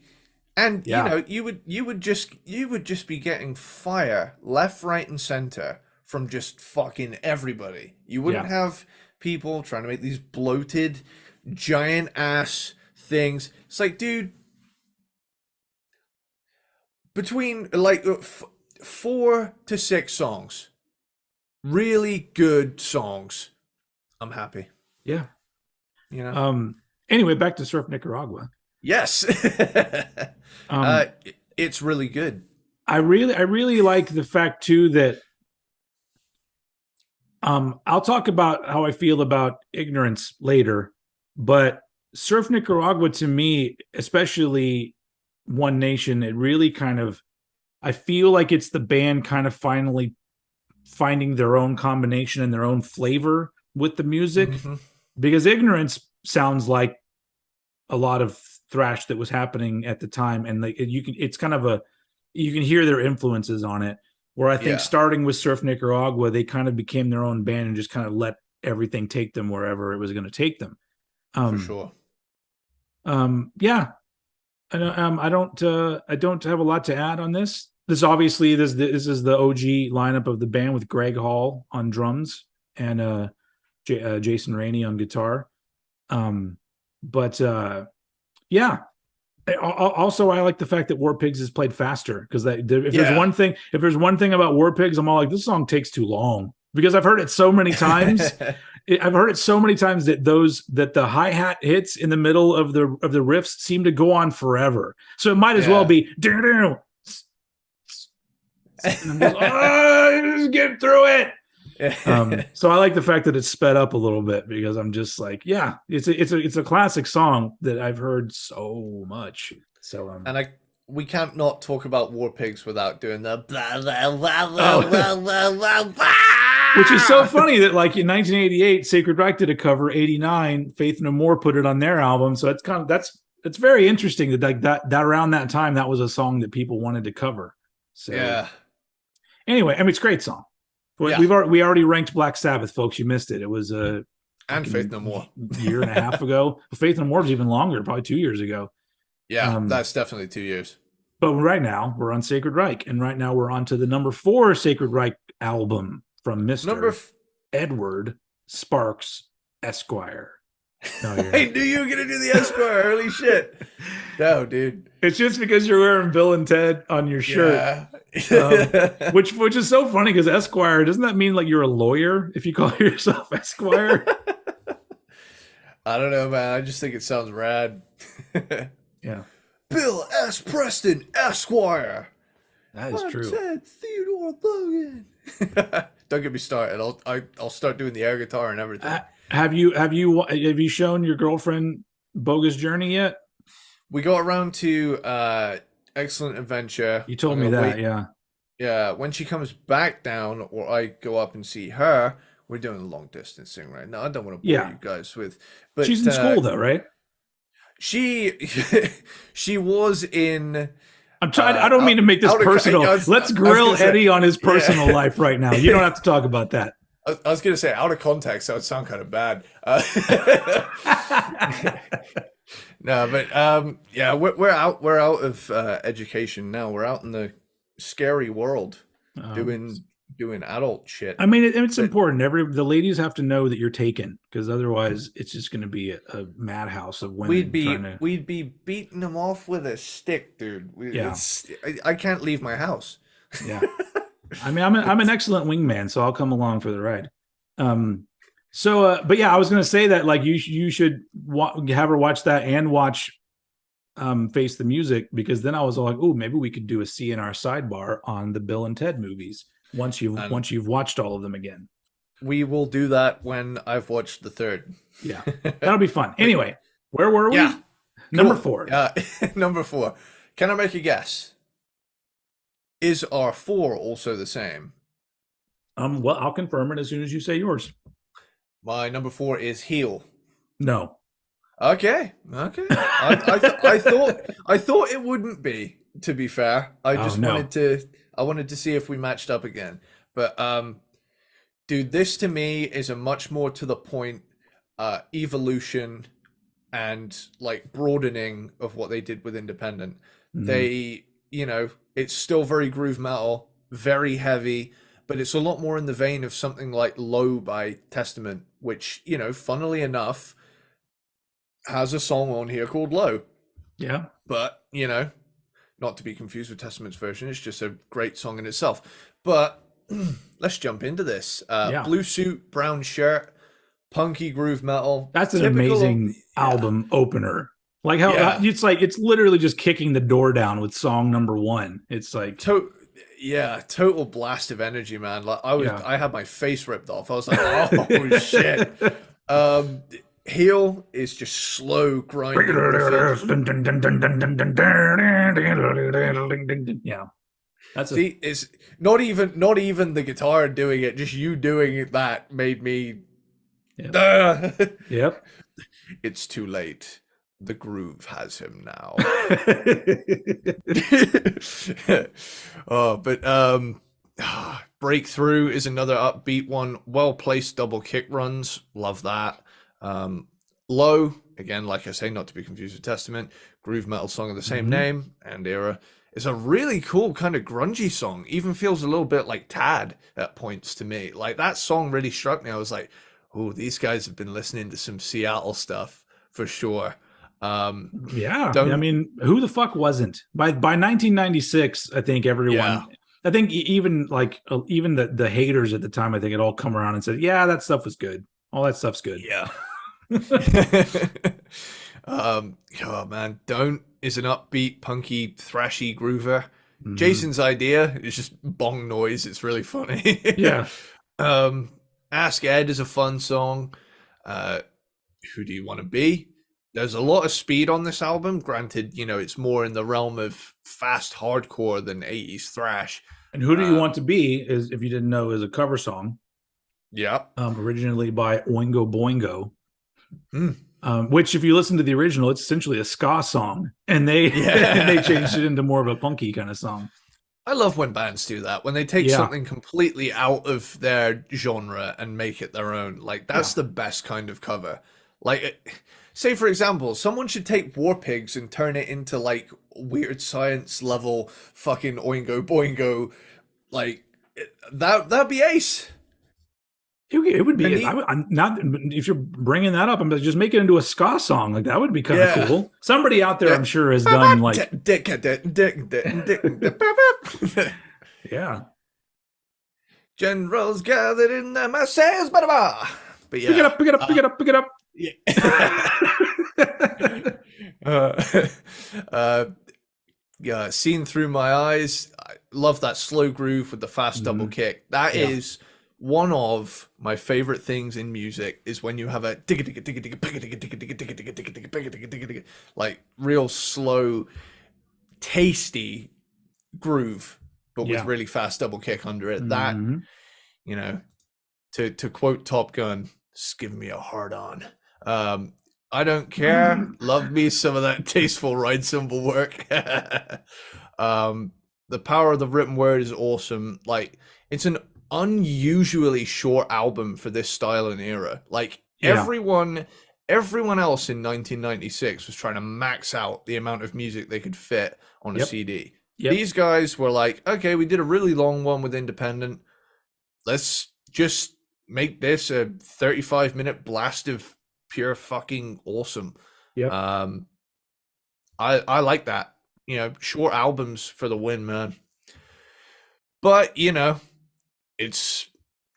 [SPEAKER 2] And you would just be getting fire left, right, and center from just fucking everybody. You wouldn't have people trying to make these bloated, giant ass things. It's like, dude, between like 4 to 6 songs, really good songs, I'm happy.
[SPEAKER 1] Yeah. Anyway, back to Surf Nicaragua.
[SPEAKER 2] Yes. It's really good.
[SPEAKER 1] I really like the fact too that I'll talk about how I feel about Ignorance later, but Surf Nicaragua to me, especially One Nation, it really kind of, I feel like it's the band kind of finally finding their own combination and their own flavor with the music, because Ignorance sounds like a lot of thrash that was happening at the time, and like it's kind of you can hear their influences on it. Where I think
[SPEAKER 2] Yeah,
[SPEAKER 1] starting with Surf Nicaragua, they kind of became their own band and just kind of let everything take them wherever it was going to take them.
[SPEAKER 2] for
[SPEAKER 1] Um,
[SPEAKER 2] sure.
[SPEAKER 1] yeah, I don't have a lot to add on this. This obviously this is the OG lineup of the band with Greg Hall on drums and Jason Rainey on guitar. Um, but yeah. Also, I like the fact that War Pigs is played faster because
[SPEAKER 2] Yeah.
[SPEAKER 1] if there's one thing about War Pigs, I'm all like, this song takes too long because I've heard it so many times. I've heard it so many times that the hi hat hits in the middle of the riffs seem to go on forever. So it might as well
[SPEAKER 2] Yeah.
[SPEAKER 1] be. And I'm just get through it. So I like the fact that it's sped up a little bit because I'm just like, yeah, it's a classic song that I've heard so much. So
[SPEAKER 2] And we can't not talk about War Pigs without doing the blah, blah,
[SPEAKER 1] which is so funny that like in 1988, Sacred Reich did a cover. 89, Faith No More put it on their album. So it's kind of it's very interesting that like that around that time that was a song that people wanted to cover. So
[SPEAKER 2] yeah.
[SPEAKER 1] anyway, I mean it's a great song.
[SPEAKER 2] Yeah.
[SPEAKER 1] We already ranked Black Sabbath, folks. You missed it. It was a
[SPEAKER 2] And Faith No More.
[SPEAKER 1] year and a half ago. Faith No More was even longer, probably 2 years ago.
[SPEAKER 2] Yeah, that's definitely 2 years.
[SPEAKER 1] But right now we're on Sacred Reich, and right now we're on to the number 4 Sacred Reich album from Mr. Edward Sparxx Esquire.
[SPEAKER 2] No, I knew you were gonna do the Esquire. Holy shit! No, dude.
[SPEAKER 1] It's just because you're wearing Bill and Ted on your shirt, which is so funny because Esquire, doesn't that mean like you're a lawyer if you call yourself Esquire?
[SPEAKER 2] I don't know, man. I just think it sounds rad.
[SPEAKER 1] Yeah.
[SPEAKER 2] Bill S. Preston Esquire.
[SPEAKER 1] That is true.
[SPEAKER 2] Ted Theodore Logan. Don't get me started. I'll start doing the air guitar and everything.
[SPEAKER 1] Have you shown your girlfriend Bogus Journey yet?
[SPEAKER 2] We got around to Excellent Adventure.
[SPEAKER 1] You told me that, yeah.
[SPEAKER 2] Yeah, when she comes back down, or I go up and see her, we're doing a long distance thing right now. I don't want to bore you guys with, but
[SPEAKER 1] she's in school though, right?
[SPEAKER 2] She was in.
[SPEAKER 1] I'm trying. I don't mean to make this personal. Let's grill Eddie on his personal life right now. You don't have to talk about that.
[SPEAKER 2] I was going to say out of context, that would sound kind of bad. No, but yeah, we're out of education now. We're out in the scary world doing adult shit.
[SPEAKER 1] I mean, it's important. The ladies have to know that you're taken, because otherwise it's just going to be a madhouse of women.
[SPEAKER 2] We'd be beating them off with a stick, dude. I can't leave my house.
[SPEAKER 1] Yeah. I mean, I'm an excellent wingman, so I'll come along for the ride. But yeah, I was going to say that like you should have her watch that and watch Face the Music, because then I was all like, oh, maybe we could do a CNR sidebar on the Bill and Ted movies once you've watched all of them again.
[SPEAKER 2] We will do that when I've watched the third.
[SPEAKER 1] Yeah, that'll be fun. Anyway, where were we?
[SPEAKER 2] Yeah,
[SPEAKER 1] number 4.
[SPEAKER 2] Number 4. Can I make a guess? Is our 4 also the same?
[SPEAKER 1] Well, I'll confirm it as soon as you say yours.
[SPEAKER 2] My number 4 is Heel.
[SPEAKER 1] No.
[SPEAKER 2] Okay. I thought it wouldn't be. To be fair, I wanted to see if we matched up again. But dude, this to me is a much more to the point evolution and like broadening of what they did with Independent. Mm-hmm. They, it's still very groove metal, very heavy, but it's a lot more in the vein of something like Low by Testament, which, funnily enough, has a song on here called Low.
[SPEAKER 1] Yeah.
[SPEAKER 2] But, not to be confused with Testament's version, it's just a great song in itself. But let's jump into this. Blue suit, brown shirt, punky groove metal.
[SPEAKER 1] That's an amazing album opener. Like how it's literally just kicking the door down with song number 1. It's like
[SPEAKER 2] total blast of energy, man. Like I had my face ripped off. I was like, oh shit. Heel is just slow grinding.
[SPEAKER 1] Yeah.
[SPEAKER 2] It's not even the guitar doing it, just you doing it that made me
[SPEAKER 1] Yep.
[SPEAKER 2] It's too late. the groove has him now. Breakthrough is another upbeat one. Well placed double kick runs, love that. Low, again, like I say, not to be confused with Testament, groove metal song of the same name and era. It's a really cool kind of grungy song. Even feels a little bit like Tad at points to me. Like that song really struck me. I was like, oh, these guys have been listening to some Seattle stuff for sure.
[SPEAKER 1] Yeah, I mean, who the fuck wasn't? By 1996, I think everyone, I think even even the haters at the time, I think it all come around and said, yeah, that stuff was good. All that stuff's good.
[SPEAKER 2] Yeah. Oh man, Don't is an upbeat, punky, thrashy groover. Jason's idea is just bong noise. It's really funny.
[SPEAKER 1] Yeah.
[SPEAKER 2] Ask Ed is a fun song. Who Do You Want to Be? There's a lot of speed on this album. Granted, it's more in the realm of fast hardcore than 80s thrash.
[SPEAKER 1] And Who Do You Want to Be is, if you didn't know, is a cover song.
[SPEAKER 2] Yeah.
[SPEAKER 1] Originally by Oingo Boingo. Which, if you listen to the original, it's essentially a ska song, and they they changed it into more of a punky kind of song.
[SPEAKER 2] I love when bands do that, when they take something completely out of their genre and make it their own. Like, that's the best kind of cover. Like, say, for example, someone should take War Pigs and turn it into, like, Weird Science level fucking Oingo Boingo. Like, that'd be ace.
[SPEAKER 1] It would be. I'm not. If you're bringing that up, I'm just make it into a ska song. Like that would be kind of cool. Somebody out there, I'm sure, has done like. Yeah.
[SPEAKER 2] Generals gathered in the masses, but
[SPEAKER 1] yeah. Pick it up.
[SPEAKER 2] Yeah. Seen Through My Eyes. I love that slow groove with the fast double kick. That is one of my favorite things in music, is when you have a like real slow, tasty groove, but with really fast double kick under it. That, to quote Top Gun, "Just give me a hard on." I don't care. Love me some of that tasteful ride cymbal work. The power of the written word is awesome. Like, it's an unusually short album for this style and era. Like, everyone else in 1996 was trying to max out the amount of music they could fit on a CD. These guys were like, okay, we did a really long one with Independent. Let's just make this a 35-minute blast of pure fucking awesome. I like that. Short albums for the win, man. But it's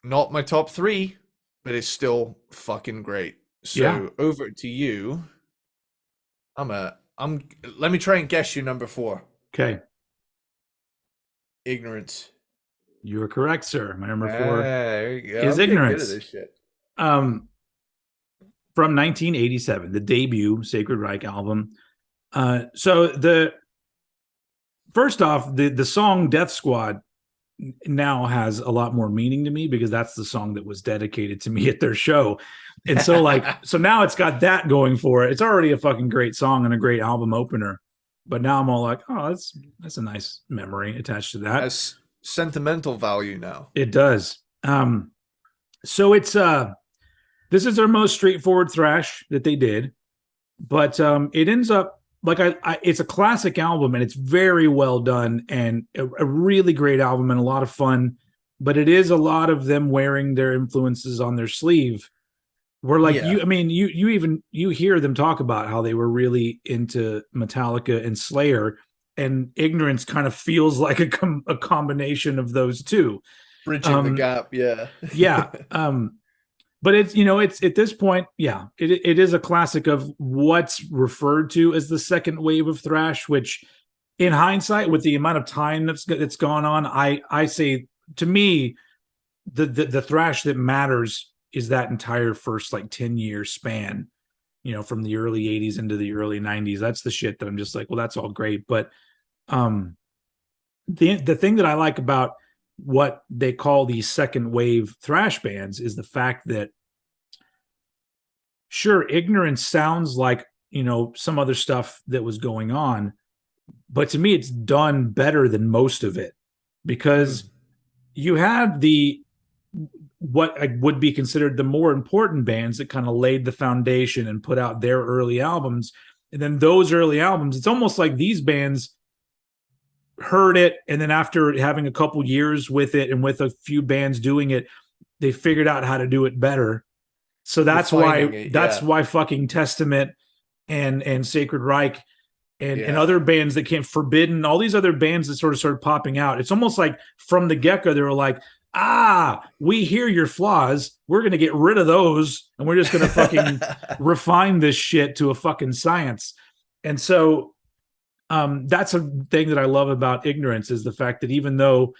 [SPEAKER 2] not my top 3, but it's still fucking great. So over to you. Let me try and guess your number 4.
[SPEAKER 1] Okay.
[SPEAKER 2] Ignorance.
[SPEAKER 1] You are correct, sir. My number 4 is
[SPEAKER 2] I'm
[SPEAKER 1] Ignorance.
[SPEAKER 2] good at this shit.
[SPEAKER 1] From 1987, the debut Sacred Reich album. So first off, the song Death Squad now has a lot more meaning to me, because that's the song that was dedicated to me at their show. And so so now it's got that going for it. It's already a fucking great song and a great album opener. But now I'm all like, oh, that's a nice memory attached to that.
[SPEAKER 2] Has sentimental value now.
[SPEAKER 1] It does. So it's this is their most straightforward thrash that they did, but it ends up like it's a classic album, and it's very well done, and a really great album and a lot of fun. But it is a lot of them wearing their influences on their sleeve. Where you hear them talk about how they were really into Metallica and Slayer, and Ignorance kind of feels like a combination of those two,
[SPEAKER 2] bridging the gap.
[SPEAKER 1] But it's at this point, it is a classic of what's referred to as the second wave of thrash, which in hindsight, with the amount of time that's gone on, I say, to me, the thrash that matters is that entire first 10-year span, from the early 80s into the early 90s. That's the shit that I'm just like, well, that's all great. But the thing that I like about what they call these second wave thrash bands is the fact that, sure, Ignorance sounds like some other stuff that was going on, but to me it's done better than most of it, because you have the what would be considered the more important bands that kind of laid the foundation and put out their early albums. And then those early albums, it's almost like these bands heard it, and then after having a couple years with it and with a few bands doing it, they figured out how to do it better. So that's why fucking Testament and Sacred Reich and other bands that came, Forbidden, all these other bands that sort of started popping out. It's almost like from the get-go, they were like, we hear your flaws. We're going to get rid of those. And we're just going to fucking refine this shit to a fucking science. And so that's a thing that I love about Ignorance, is the fact that even though,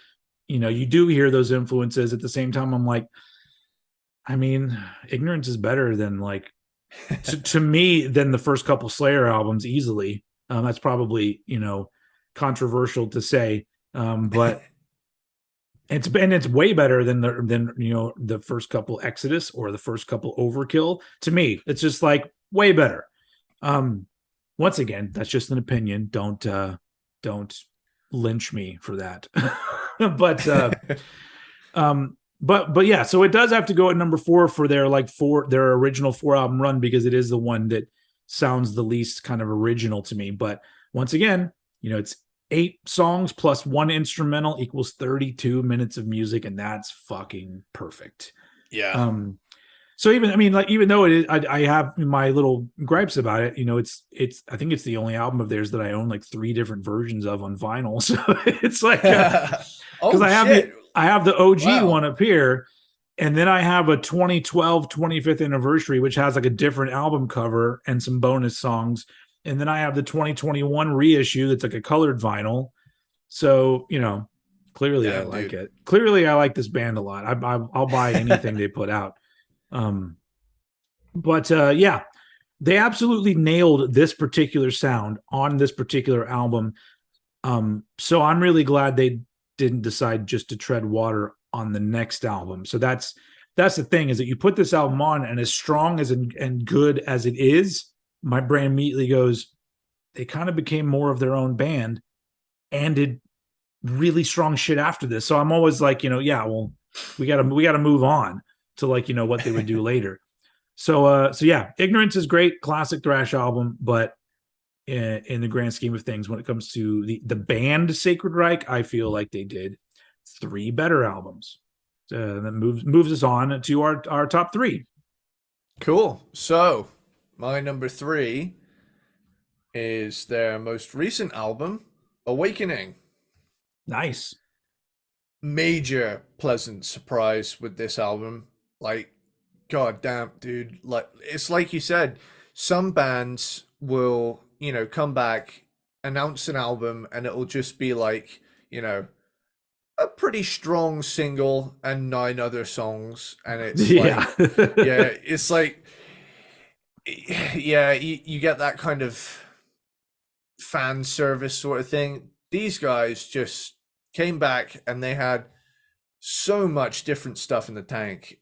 [SPEAKER 1] you do hear those influences, at the same time, I'm like, I mean, Ignorance is better than to me, than the first couple Slayer albums easily. That's probably, controversial to say. But it's way better than the first couple Exodus or the first couple Overkill. To me, it's just like way better. Once again, that's just an opinion. Don't lynch me for that. But yeah, so it does have to go at number 4 for their original 4 album run, because it is the one that sounds the least kind of original to me. But once again, it's 8 songs plus 1 instrumental equals 32 minutes of music, and that's fucking perfect.
[SPEAKER 2] Yeah.
[SPEAKER 1] So even though it is, I have my little gripes about it. It's I think it's the only album of theirs that I own 3 different versions of on vinyl. So it's like, because I have the OG one up here, and then I have a 2012 25th anniversary, which has a different album cover and some bonus songs. And then I have the 2021 reissue that's a colored vinyl. So, clearly I like it. Clearly I like this band a lot. I'll buy anything they put out. But they absolutely nailed this particular sound on this particular album. So I'm really glad they didn't decide just to tread water on the next album. So that's the thing, is that you put this album on, and as strong as and good as it is, my brain immediately goes, they kind of became more of their own band and did really strong shit after this. So I'm always like, we got to move on to what they would do later. So yeah, Ignorance is great, classic thrash album, but in the grand scheme of things, when it comes to the band Sacred Reich, I feel like they did 3 better albums. That moves us on to our top 3.
[SPEAKER 2] Cool. So my number 3 is their most recent album, Awakening.
[SPEAKER 1] Nice.
[SPEAKER 2] Major pleasant surprise with this album. God damn, dude. It's like you said, some bands will, come back, announce an album, and it'll just be a pretty strong single and 9 other songs. And it's it's you get that kind of fan service sort of thing. These guys just came back and they had so much different stuff in the tank.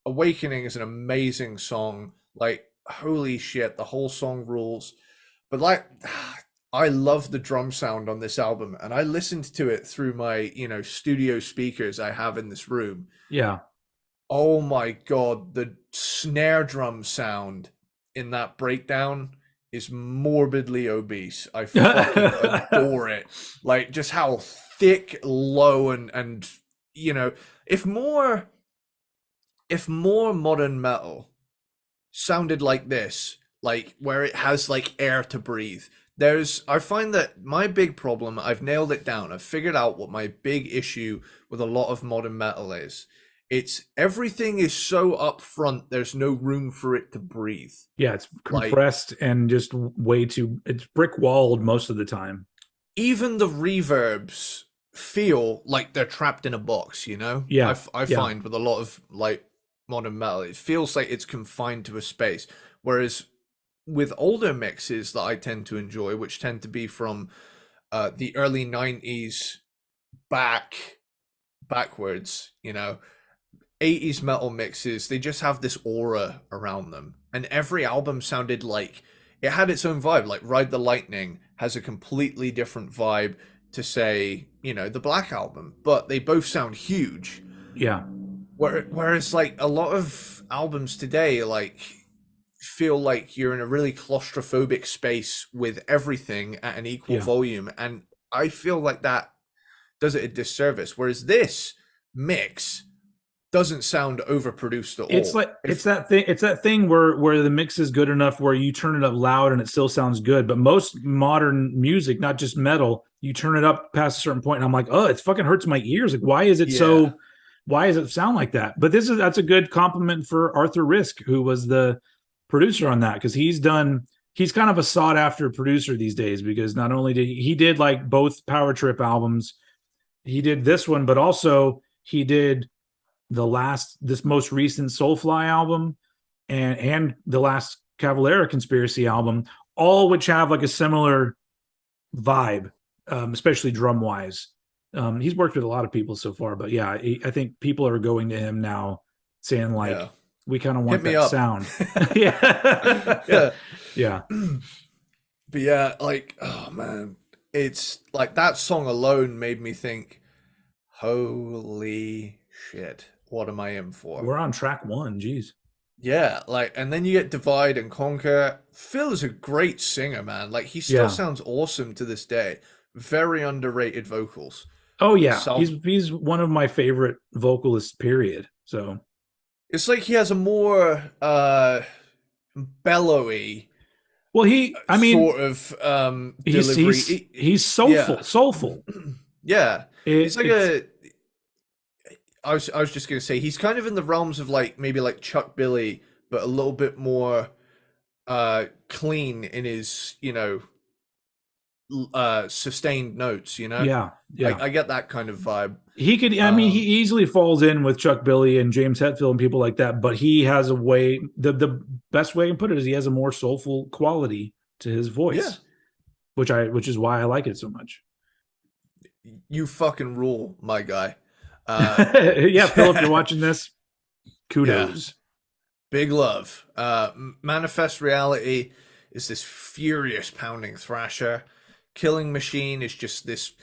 [SPEAKER 2] Awakening is an amazing song. Holy shit, the whole song rules. But I love the drum sound on this album, and I listened to it through my, studio speakers I have in this room.
[SPEAKER 1] Yeah.
[SPEAKER 2] Oh my God, the snare drum sound in that breakdown is morbidly obese. I fucking adore it. Just how thick, low, and if more modern metal sounded like this, where it has air to breathe. I find that my big problem, I've nailed it down. I've figured out what my big issue with a lot of modern metal is. It's everything is so up front, there's no room for it to breathe.
[SPEAKER 1] Yeah, it's compressed and just it's brick walled most of the time.
[SPEAKER 2] Even the reverbs feel like they're trapped in a box,
[SPEAKER 1] Yeah.
[SPEAKER 2] I find with a lot of modern metal, it feels like it's confined to a space. Whereas with older mixes that I tend to enjoy, which tend to be from the early 90s backwards, 80s metal mixes, they just have this aura around them. And every album sounded like it had its own vibe. Like Ride the Lightning has a completely different vibe to, say, the Black Album, but they both sound huge.
[SPEAKER 1] Yeah.
[SPEAKER 2] Whereas like a lot of albums today, like, feel like you're in a really claustrophobic space with everything at an equal volume. And I feel like that does it a disservice. Whereas this mix doesn't sound overproduced at all.
[SPEAKER 1] It's that thing where the mix is good enough where you turn it up loud and it still sounds good. But most modern music, not just metal, you turn it up past a certain point and I'm like, oh, it fucking hurts my ears. Like, why is it sound like that? But that's a good compliment for Arthur Risk, who was the producer on that, because he's kind of a sought after producer these days, because not only did he did like both Power Trip albums, he did this one, but also he did this most recent Soulfly album and the last Cavalera Conspiracy album, all which have like a similar vibe, especially drum wise. He's worked with a lot of people so far, but yeah, I think people are going to him now saying like, we kind of want that sound. Yeah.
[SPEAKER 2] But yeah, like, oh man, it's like that song alone made me think, holy shit, what am I in for?
[SPEAKER 1] We're on track 1. Geez.
[SPEAKER 2] Yeah, like, and then you get Divide and Conquer. Phil is a great singer, man. Like, he still sounds awesome to this day. Very underrated vocals.
[SPEAKER 1] Oh yeah, he's one of my favorite vocalists, period. So
[SPEAKER 2] it's like he has a more bellowy,
[SPEAKER 1] well,
[SPEAKER 2] sort of delivery.
[SPEAKER 1] He's soulful.
[SPEAKER 2] Yeah, it's like I was just gonna say he's kind of in the realms of like maybe like Chuck Billy, but a little bit more clean in his sustained notes.
[SPEAKER 1] Yeah.
[SPEAKER 2] I get that kind of vibe.
[SPEAKER 1] He could, he easily falls in with Chuck Billy and James Hetfield and people like that, but he has a way. The best way I can put it is he has a more soulful quality to his voice, which is why I like it so much.
[SPEAKER 2] You fucking rule, my guy.
[SPEAKER 1] Yeah, Phil, if you're watching this, kudos.
[SPEAKER 2] Yeah. Big love. Manifest Reality is this furious pounding thrasher. Killing Machine is just this.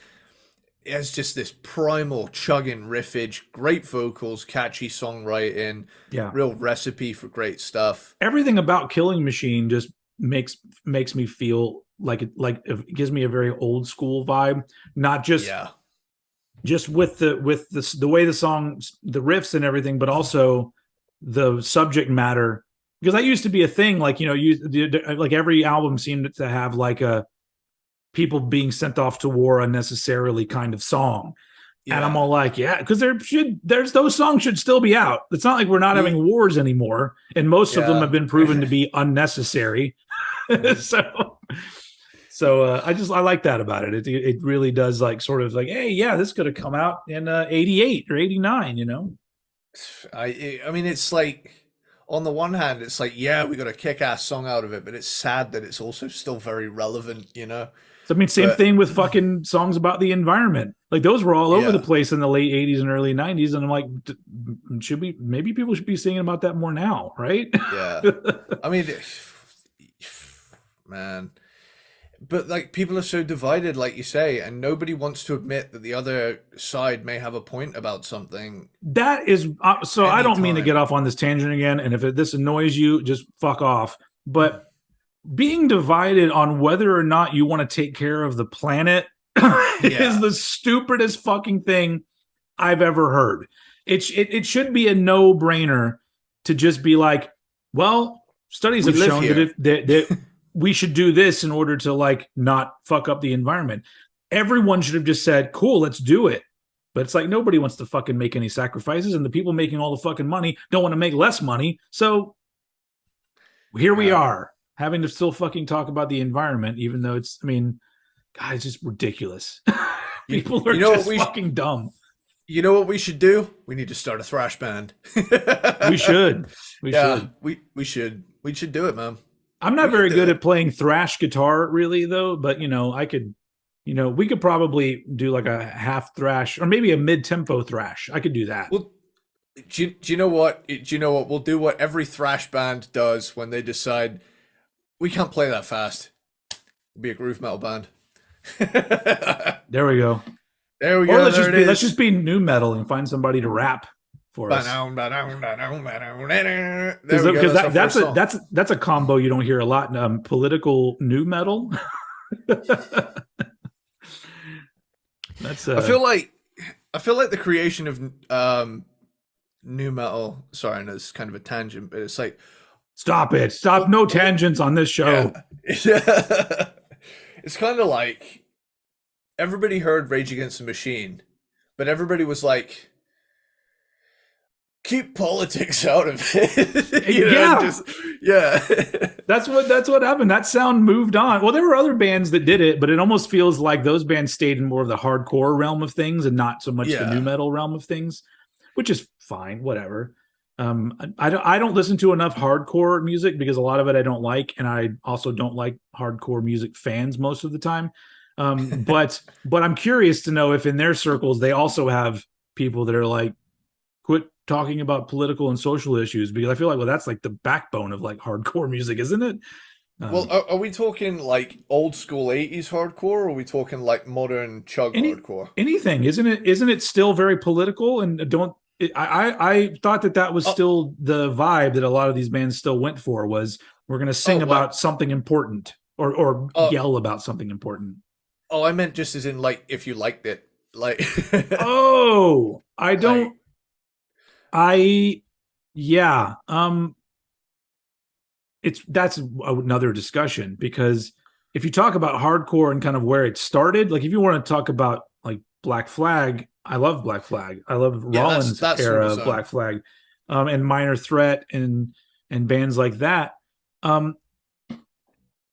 [SPEAKER 2] It has just this primal chugging riffage, great vocals, catchy songwriting, real recipe for great stuff.
[SPEAKER 1] Everything about Killing Machine just makes me feel like it gives me a very old school vibe, not just just with the way the songs, the riffs and everything, but also the subject matter, because that used to be a thing. Like, like every album seemed to have like a people being sent off to war unnecessarily kind of song. And I'm all like, because those songs should still be out. It's not like we're not having wars anymore, and most of them have been proven to be unnecessary. So I like that about it. It really does, like, sort of like, hey, this could have come out in 88 or 89.
[SPEAKER 2] I mean, it's like, on the one hand, it's like, we got a kick-ass song out of it, but it's sad that it's also still very relevant.
[SPEAKER 1] I mean, same thing with fucking songs about the environment. Like, those were all over the place in the late 80s and early 90s. And I'm like, maybe people should be singing about that more now, right?
[SPEAKER 2] Yeah. I mean, man. But, like, people are so divided, like you say, and nobody wants to admit that the other side may have a point about something.
[SPEAKER 1] That is, so I don't mean to get off on this tangent again. And if this annoys you, just fuck off. But being divided on whether or not you want to take care of the planet is the stupidest fucking thing I've ever heard. It should be a no-brainer to just be like, well, studies have shown that we should do this in order to, like, not fuck up the environment. Everyone should have just said, cool, let's do it. But it's like, nobody wants to fucking make any sacrifices, and the people making all the fucking money don't want to make less money. So here we are, having to still fucking talk about the environment, even though it's just ridiculous. People are just fucking dumb.
[SPEAKER 2] You know what we should do? We need to start a thrash band.
[SPEAKER 1] We should. We
[SPEAKER 2] should do it, man.
[SPEAKER 1] I'm not very good at playing thrash guitar, really, though. But I could, we could probably do like a half thrash or maybe a mid-tempo thrash. I could do that.
[SPEAKER 2] Well, Do you know what? Do you know what? We'll do what every thrash band does when they decide we can't play that fast. We'll be a groove metal band.
[SPEAKER 1] There we go.
[SPEAKER 2] There we
[SPEAKER 1] Or
[SPEAKER 2] go. There it
[SPEAKER 1] let's just
[SPEAKER 2] is.
[SPEAKER 1] be new metal and find somebody to rap for us.
[SPEAKER 2] There we go.
[SPEAKER 1] Because
[SPEAKER 2] That's our
[SPEAKER 1] that's
[SPEAKER 2] first
[SPEAKER 1] a
[SPEAKER 2] song.
[SPEAKER 1] combo you don't hear a lot. Political new metal. That's
[SPEAKER 2] I feel like the creation of new metal. Sorry, I know this is kind of a tangent, but it's like
[SPEAKER 1] stop it. Stop. No tangents on this
[SPEAKER 2] yeah,
[SPEAKER 1] show.
[SPEAKER 2] yeah. It's kind of like everybody heard Rage Against the Machine, but everybody was like, keep politics out of it. Yeah.
[SPEAKER 1] That's what happened. That sound moved on. Well, there were other bands that did it, but it almost feels like those bands stayed in more of the hardcore realm of things and not so much the new metal realm of things, which is fine, whatever. I don't listen to enough hardcore music because a lot of it I don't like, and I also don't like hardcore music fans most of the time. But I'm curious to know if in their circles they also have people that are like, quit talking about political and social issues, because I feel like, well, that's like the backbone of like hardcore music, isn't it?
[SPEAKER 2] Well, are we talking like old school 80s hardcore, or are we talking like modern chug hardcore?
[SPEAKER 1] Anything, isn't it still very political? And I thought that was still the vibe that a lot of these bands still went for, was we're going to sing about something important or yell about something important.
[SPEAKER 2] Oh, I meant just as in like if you liked it, like.
[SPEAKER 1] Oh, I don't.
[SPEAKER 2] Like,
[SPEAKER 1] Yeah. That's another discussion, because if you talk about hardcore and kind of where it started, like if you want to talk about like Black Flag, I love Black Flag. I love Rollins' era of Black Flag, and Minor Threat and bands like that.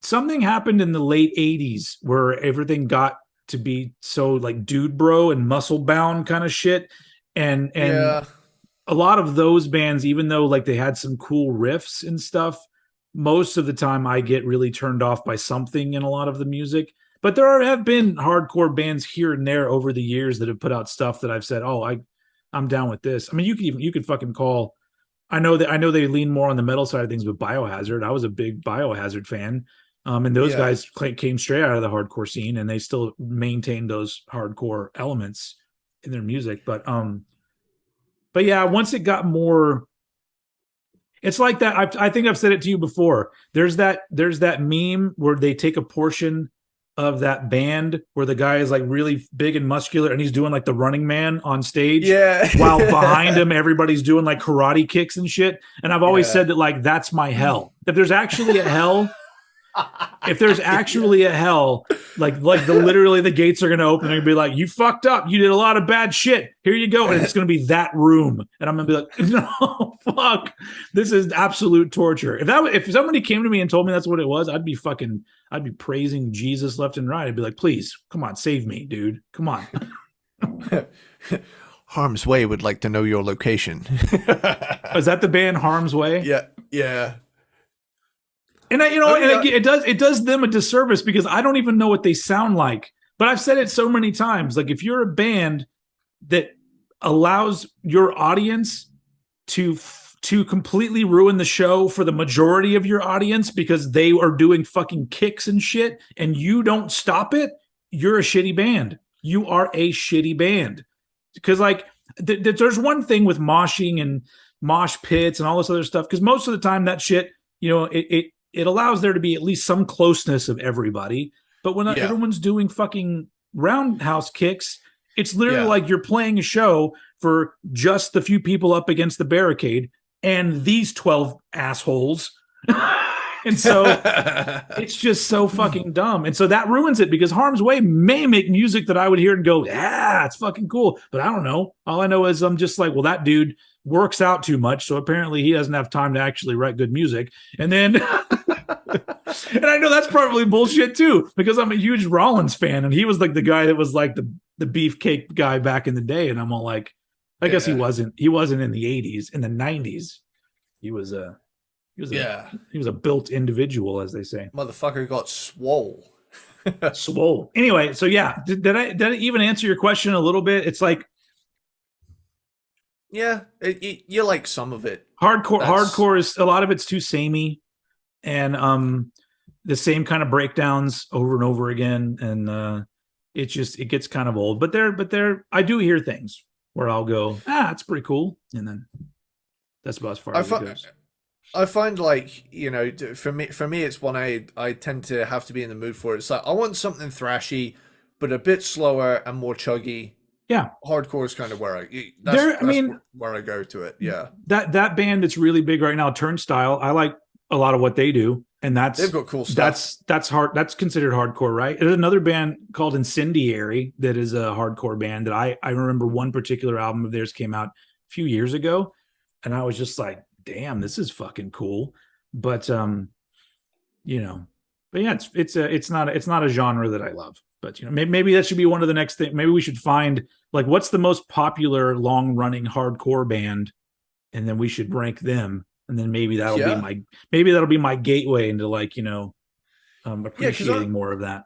[SPEAKER 1] Something happened in the late 80s where everything got to be so like dude bro and muscle bound kind of shit. And a lot of those bands, even though like they had some cool riffs and stuff, most of the time I get really turned off by something in a lot of the music. But there have been hardcore bands here and there over the years that have put out stuff that I've said, oh, I'm down with this. I mean, you could fucking call. I know they lean more on the metal side of things, but Biohazard, I was a big Biohazard fan. And those guys came straight out of the hardcore scene, and they still maintain those hardcore elements in their music. But yeah, once it got more, it's like that. I think I've said it to you before. There's that meme where they take a portion of that band where the guy is like really big and muscular and he's doing like the Running Man on stage, while behind him everybody's doing like karate kicks and shit. And I've always said that, like, that's my hell. If there's actually a hell, like literally the gates are going to open and be like, you fucked up, you did a lot of bad shit, here you go, and it's going to be that room, and I'm going to be like, no, fuck, this is absolute torture. If somebody came to me and told me that's what it was, I'd be praising Jesus left and right. I'd be like, please, come on, save me, dude, come on.
[SPEAKER 2] Harm's Way would like to know your location.
[SPEAKER 1] Is that the band Harm's Way?
[SPEAKER 2] Yeah.
[SPEAKER 1] And it does them a disservice, because I don't even know what they sound like. But I've said it so many times. Like, if you're a band that allows your audience to completely ruin the show for the majority of your audience because they are doing fucking kicks and shit, and you don't stop it, you're a shitty band. You are a shitty band. Because like there's one thing with moshing and mosh pits and all this other stuff, because most of the time that shit, it allows there to be at least some closeness of everybody. But when everyone's doing fucking roundhouse kicks, it's literally like you're playing a show for just the few people up against the barricade and these 12 assholes. And so it's just so fucking dumb. And so that ruins it, because Harm's Way may make music that I would hear and go, yeah, it's fucking cool. But I don't know. All I know is I'm just like, well, that dude works out too much, so apparently he doesn't have time to actually write good music. And then and I know that's probably bullshit too, because I'm a huge Rollins fan, and he was like the guy that was like the beefcake guy back in the day. And I'm all like, I guess he wasn't in the 80s. In the 90s he was a built individual, as they say.
[SPEAKER 2] Motherfucker got swole.
[SPEAKER 1] Swole. Anyway, so yeah, did I even answer your question a little bit? It's like,
[SPEAKER 2] Yeah, you like some of it.
[SPEAKER 1] Hardcore is a lot of it's too samey, and the same kind of breakdowns over and over again, and it gets kind of old. But I do hear things where I'll go, it's pretty cool, and then that's about as far as it goes.
[SPEAKER 2] I find like, for me it's one I tend to have to be in the mood for. It's like I want something thrashy, but a bit slower and more chuggy.
[SPEAKER 1] Yeah,
[SPEAKER 2] Hardcore is kind of where where I go to it. Yeah,
[SPEAKER 1] that band that's really big right now, Turnstile. I like a lot of what they do, and
[SPEAKER 2] they've got cool stuff.
[SPEAKER 1] That's hard. That's considered hardcore, right? There's another band called Incendiary that is a hardcore band that I remember one particular album of theirs came out a few years ago, and I was just like, damn, this is fucking cool. But but yeah, it's not a genre that I love. But maybe that should be one of the next thing. Maybe we should find like what's the most popular long running hardcore band, and then we should rank them, and then maybe that'll be my gateway into like appreciating more of that.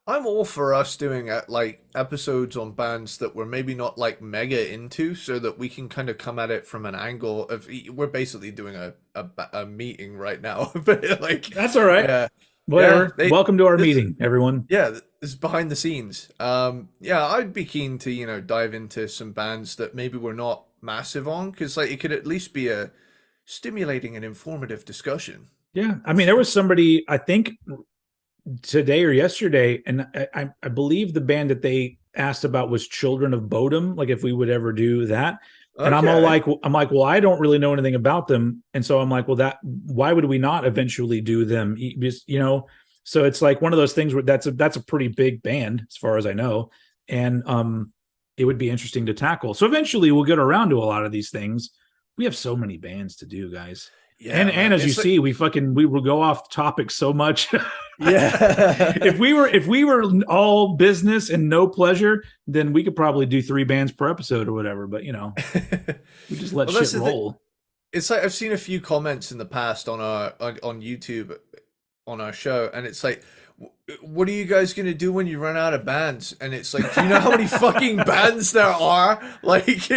[SPEAKER 2] I'm all for us doing like episodes on bands that we're maybe not like mega into, so that we can kind of come at it from an angle of we're basically doing a meeting right now, but like
[SPEAKER 1] that's all right. Yeah. Whatever. Yeah, welcome to our meeting, everyone.
[SPEAKER 2] Yeah, this is behind the scenes. Yeah, I'd be keen to dive into some bands that maybe we're not massive on, because like it could at least be a stimulating and informative discussion.
[SPEAKER 1] Yeah, I mean, there was somebody I think today or yesterday, and I believe the band that they asked about was Children of Bodom, like if we would ever do that. Okay. And I'm like, well, I don't really know anything about them, and so I'm like, well, why would we not eventually do them? So it's like one of those things where that's a pretty big band as far as I know, and it would be interesting to tackle. So eventually we'll get around to a lot of these things. We have so many bands to do, guys. Yeah, and as you see, we will go off topic so much. Yeah. if we were all business and no pleasure, then we could probably do 3 bands per episode or whatever. But we just let shit roll.
[SPEAKER 2] It's like I've seen a few comments in the past on YouTube on our show, and it's like, what are you guys gonna do when you run out of bands? And it's like, do you know how many fucking bands there are? Like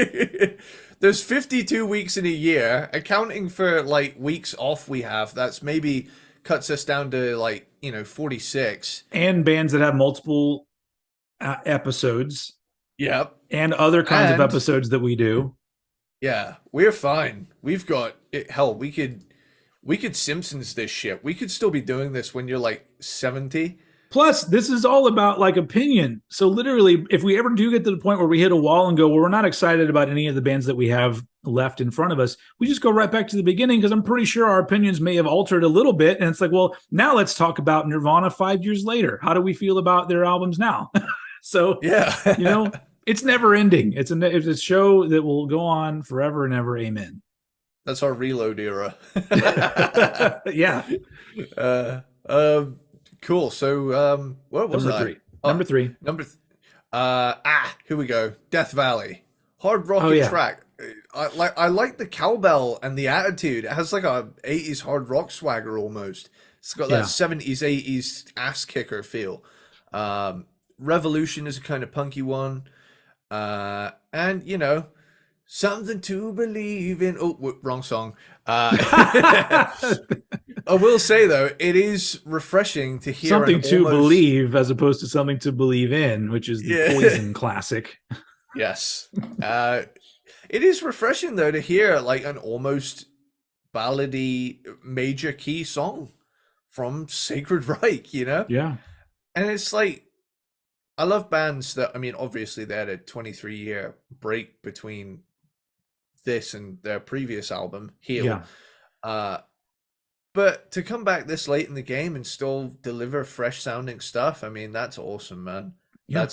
[SPEAKER 2] there's 52 weeks in a year, accounting for like weeks off we have. That's maybe cuts us down to like 46.
[SPEAKER 1] And bands that have multiple episodes.
[SPEAKER 2] Yep.
[SPEAKER 1] And other kinds of episodes that we do.
[SPEAKER 2] Yeah, we're fine. We've got it. Hell, we could Simpsons this shit. We could still be doing this when you're like 70.
[SPEAKER 1] Plus, this is all about like opinion. So literally, if we ever do get to the point where we hit a wall and go, well, we're not excited about any of the bands that we have left in front of us, we just go right back to the beginning, because I'm pretty sure our opinions may have altered a little bit. And it's like, well, now let's talk about Nirvana 5 years later. How do we feel about their albums now? So, yeah, it's never ending. It's a show that will go on forever and ever. Amen.
[SPEAKER 2] That's our Reload era.
[SPEAKER 1] Yeah.
[SPEAKER 2] Cool. So, what was
[SPEAKER 1] number 3? Number 3.
[SPEAKER 2] Here we go. Death Valley, hard rock track. I like the cowbell and the attitude. It has like a 80s hard rock swagger almost. It's got that 70s 80s ass kicker feel. Revolution is a kind of punky one, and something to believe in. Oh, wrong song. I will say though, it is refreshing to hear
[SPEAKER 1] something to believe as opposed to something to believe in, which is the Poison classic.
[SPEAKER 2] Yes. It is refreshing though to hear like an almost ballady major key song from Sacred Reich,
[SPEAKER 1] Yeah.
[SPEAKER 2] And it's like, I love bands that, I mean, obviously they had a 23-year break between this and their previous album, Heal. Yeah. But to come back this late in the game and still deliver fresh sounding stuff, I mean, that's awesome, man. Yeah.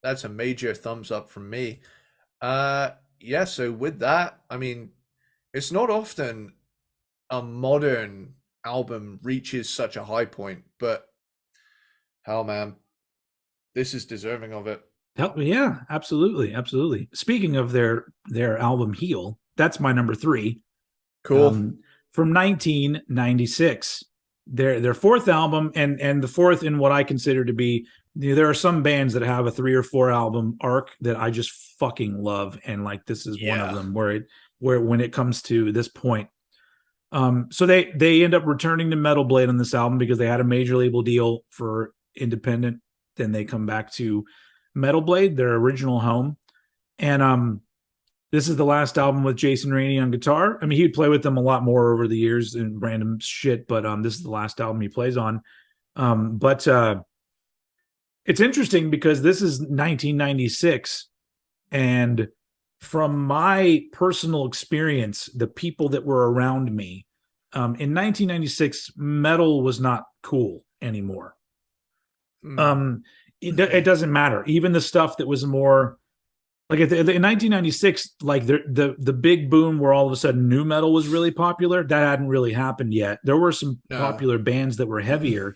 [SPEAKER 2] That's a major thumbs up from me. So with that, I mean, it's not often a modern album reaches such a high point, but hell, man, this is deserving of it.
[SPEAKER 1] Yeah, absolutely. Speaking of their album Heal, that's my number 3.
[SPEAKER 2] Cool.
[SPEAKER 1] From 1996, their 4th album, and the 4th in what I consider to be there are some bands that have a 3 or 4 album arc that I just fucking love, and like this is one of them where when it comes to this point. So they end up returning to Metal Blade on this album because they had a major label deal for independent. Then they come back to Metal Blade, their original home, and this is the last album with Jason Rainey on guitar. I mean, he'd play with them a lot more over the years and random shit, but this is the last album he plays on. But it's interesting because this is 1996, and from my personal experience, the people that were around me, in 1996, metal was not cool anymore. It doesn't matter. Even the stuff that was more like in 1996, like the big boom where all of a sudden new metal was really popular, that hadn't really happened yet. There were some popular bands that were heavier,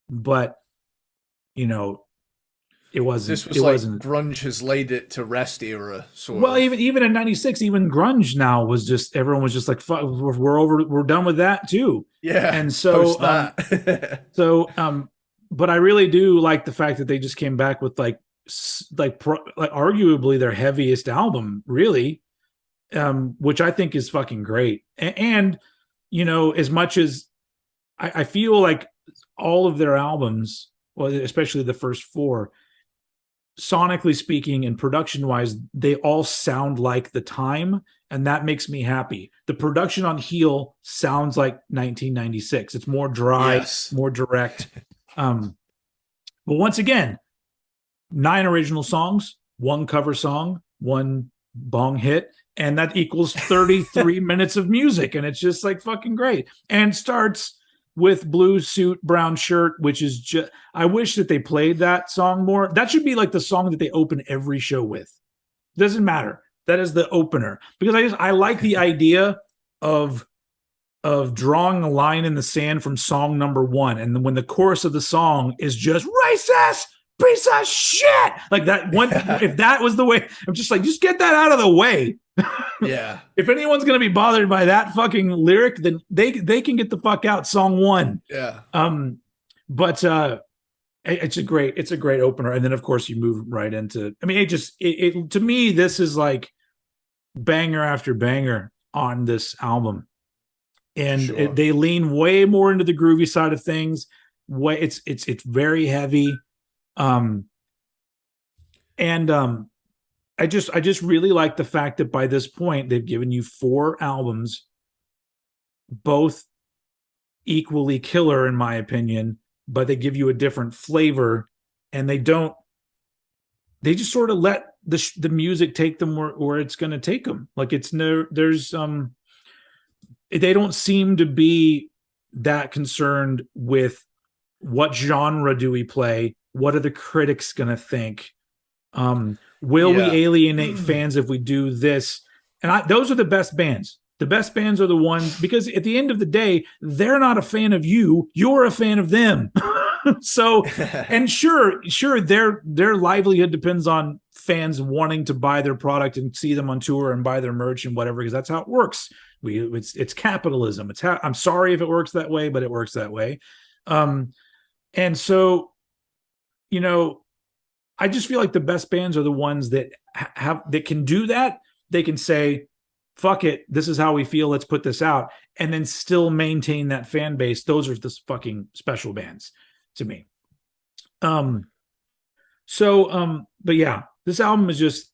[SPEAKER 1] but you know, it wasn't.
[SPEAKER 2] This was wasn't grunge has laid it to rest era.
[SPEAKER 1] Well, even in '96, even grunge now was just everyone was just like, "Fuck, we're done with that too."
[SPEAKER 2] Yeah,
[SPEAKER 1] and so but I really do like the fact that they just came back with like arguably their heaviest album, really, which I think is fucking great. And you know, as much as I feel like all of their albums, well, especially the first 4. Sonically speaking and production wise, they all sound like the time, and that makes me happy. The production on Heel sounds like 1996. It's more dry, more direct. But once again, 9 original songs, 1 cover song, 1 bong hit, and that equals 33 minutes of music, and it's just like fucking great. And starts with Blue Suit, Brown Shirt, which is just, I wish that they played that song more. That should be like the song that they open every show with. Doesn't matter. That is the opener, because I like the idea of drawing a line in the sand from song number 1, and then when the chorus of the song is just racist piece of shit, like that one. If that was the way, I'm just like, just get that out of the way.
[SPEAKER 2] Yeah.
[SPEAKER 1] If anyone's gonna be bothered by that fucking lyric, then they can get the fuck out. Song 1.
[SPEAKER 2] Yeah.
[SPEAKER 1] But it's a great opener, and then of course you move right into. I mean, it to me, this is like banger after banger on this album, and they lean way more into the groovy side of things. It's very heavy, I just really like the fact that by this point they've given you 4 albums, both equally killer in my opinion, but they give you a different flavor, and they just sort of let the music take them where it's going to take them. Like they don't seem to be that concerned with what genre do we play, what are the critics going to think, will we alienate fans if we do this? And those are the best bands. The best bands are the ones, because at the end of the day, they're not a fan of you. You're a fan of them. So, and sure, their livelihood depends on fans wanting to buy their product and see them on tour and buy their merch and whatever, because that's how it works. It's capitalism. I'm sorry if it works that way, but it works that way. And so, you know, I just feel like the best bands are the ones that can do that. They can say, fuck it, this is how we feel, let's put this out, and then still maintain that fan base. Those are the fucking special bands to me. But yeah, this album is just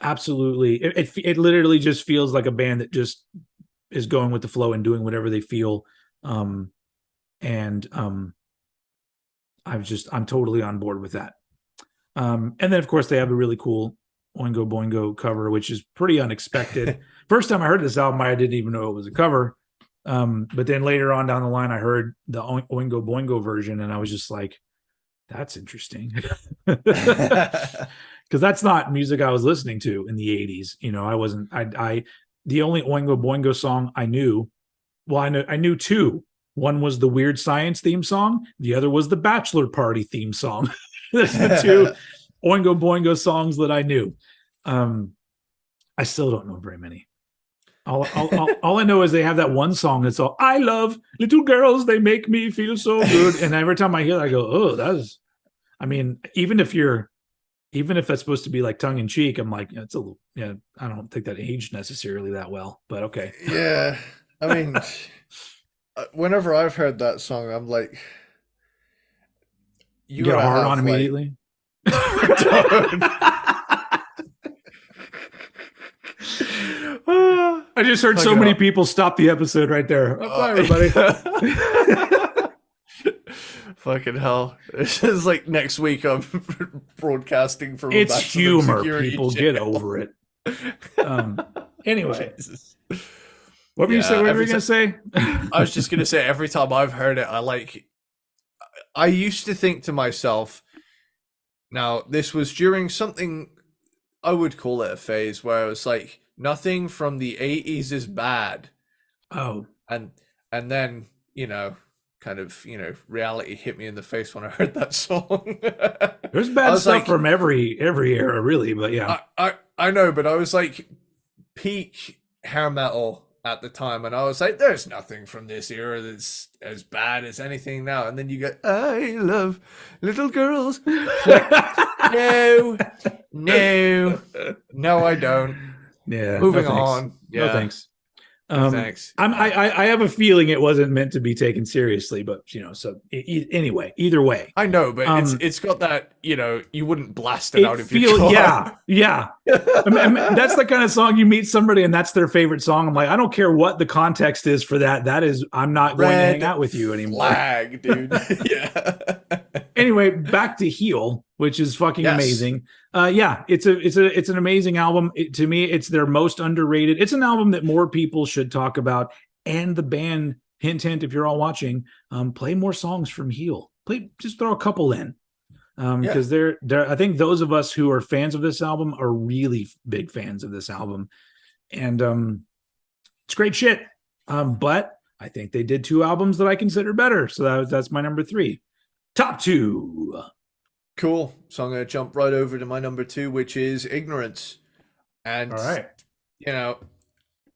[SPEAKER 1] absolutely, it literally just feels like a band that just is going with the flow and doing whatever they feel. I'm totally on board with that. And then of course they have a really cool Oingo Boingo cover, which is pretty unexpected. First time I heard this album, I didn't even know it was a cover. But then later on down the line, I heard the Oingo Boingo version, and I was just like, that's interesting. Because that's not music I was listening to in the 80s. You know, the only Oingo Boingo song I knew, I knew 2. One was the Weird Science theme song. The other was the Bachelor Party theme song. That's the 2 Oingo Boingo songs that I knew. I still don't know very many. All I know is they have that one song that's all, I love little girls, they make me feel so good. And every time I hear that, I go, oh, that's, I mean, even if that's supposed to be like tongue in cheek, I'm like, it's a little, yeah, I don't think that aged necessarily that well, but okay.
[SPEAKER 2] Yeah. I mean, whenever I've heard that song, I'm like,
[SPEAKER 1] You get a hard on immediately. I just heard so many people stop the episode right there. Bye, everybody.
[SPEAKER 2] Fucking hell. This is like next week I'm broadcasting from
[SPEAKER 1] it's humor. People jail. Get over it. Anyway. Jesus. What were you saying? What were you going to say?
[SPEAKER 2] I was just going to say, every time I've heard it, I used to think to myself, now this was during something, I would call it a phase where it was like, nothing from the 80s is bad.
[SPEAKER 1] Oh.
[SPEAKER 2] And then, kind of, reality hit me in the face when I heard that song.
[SPEAKER 1] There's bad stuff from every era, really, but yeah.
[SPEAKER 2] I know, but I was like peak hair metal at the time, and I was like, there's nothing from this era that's as bad as anything now. And then you go, I love little girls. Like, no, I don't.
[SPEAKER 1] Yeah.
[SPEAKER 2] Moving on.
[SPEAKER 1] Yeah. No thanks.
[SPEAKER 2] Thanks.
[SPEAKER 1] I have a feeling it wasn't meant to be taken seriously, but so anyway, either way,
[SPEAKER 2] I know, but it's got that, you wouldn't blast it out if you could.
[SPEAKER 1] Yeah. I mean, that's the kind of song you meet somebody and that's their favorite song. I'm like, I don't care what the context is for that. That is, I'm not going to hang out with you anymore.
[SPEAKER 2] Flag, dude. Yeah.
[SPEAKER 1] Anyway, back to Heal, which is fucking amazing. It's an amazing album. To me, it's their most underrated. It's an album that more people should talk about. And the band, hint, if you're all watching, play more songs from Heal. Just throw a couple in. Because they're I think those of us who are fans of this album are really big fans of this album. And it's great shit. But I think they did 2 albums that I consider better. So that's my number 3. Top 2.
[SPEAKER 2] Cool. So I'm going to jump right over to my number 2, which is Ignorance. And,
[SPEAKER 1] all right.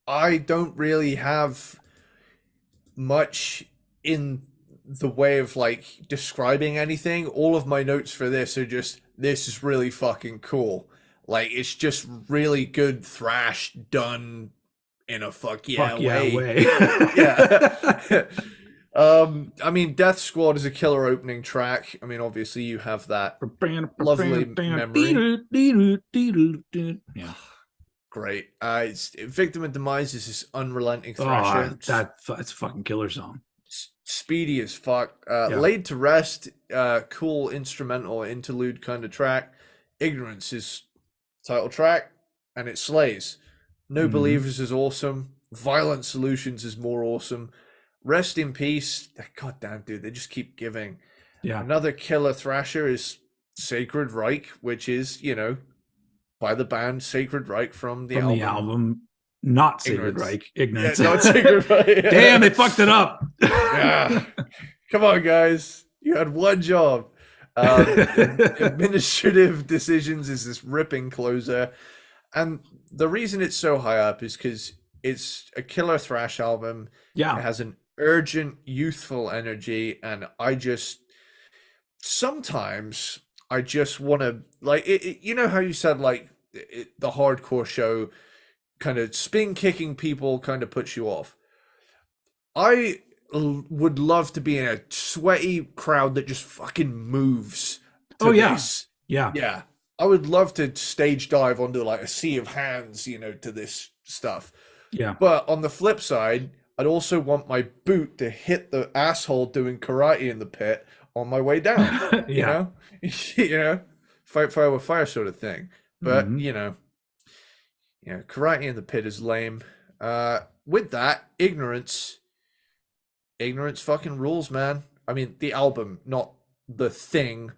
[SPEAKER 2] I don't really have much in the way of like describing anything. All of my notes for this are just, this is really fucking cool. Like, it's just really good thrash done in a way. Yeah. I mean, Death Squad is a killer opening track. I mean, obviously you have that lovely memory.
[SPEAKER 1] Yeah.
[SPEAKER 2] Great. Victim and Demise is this unrelenting thrasher.
[SPEAKER 1] That's a fucking killer song.
[SPEAKER 2] Speedy as fuck. Laid to Rest, cool instrumental interlude kind of track. Ignorance is title track, and it slays. No Believers is awesome. Violent Solutions is more awesome. Rest in Peace. God damn, dude, they just keep giving.
[SPEAKER 1] Yeah.
[SPEAKER 2] Another killer thrasher is Sacred Reich, which is, by the band Sacred Reich from the album.
[SPEAKER 1] Not Sacred Reich. Ignorance.
[SPEAKER 2] Yeah, not Sacred Reich. Yeah.
[SPEAKER 1] Damn, they fucked it up.
[SPEAKER 2] Yeah. Come on, guys. You had one job. Administrative Decisions is this ripping closer. And the reason it's so high up is because it's a killer thrash album.
[SPEAKER 1] Yeah.
[SPEAKER 2] It has an urgent, youthful energy. And sometimes I just want to, like, you know how you said, like, the hardcore show kind of spin kicking people kind of puts you off. I would love to be in a sweaty crowd that just fucking moves to this. Yeah. I would love to stage dive onto like a sea of hands, to this stuff.
[SPEAKER 1] Yeah.
[SPEAKER 2] But on the flip side, I'd also want my boot to hit the asshole doing karate in the pit on my way down. Fight fire with fire sort of thing. But karate in the pit is lame. With that, Ignorance fucking rules, man. I mean, the album, not the thing.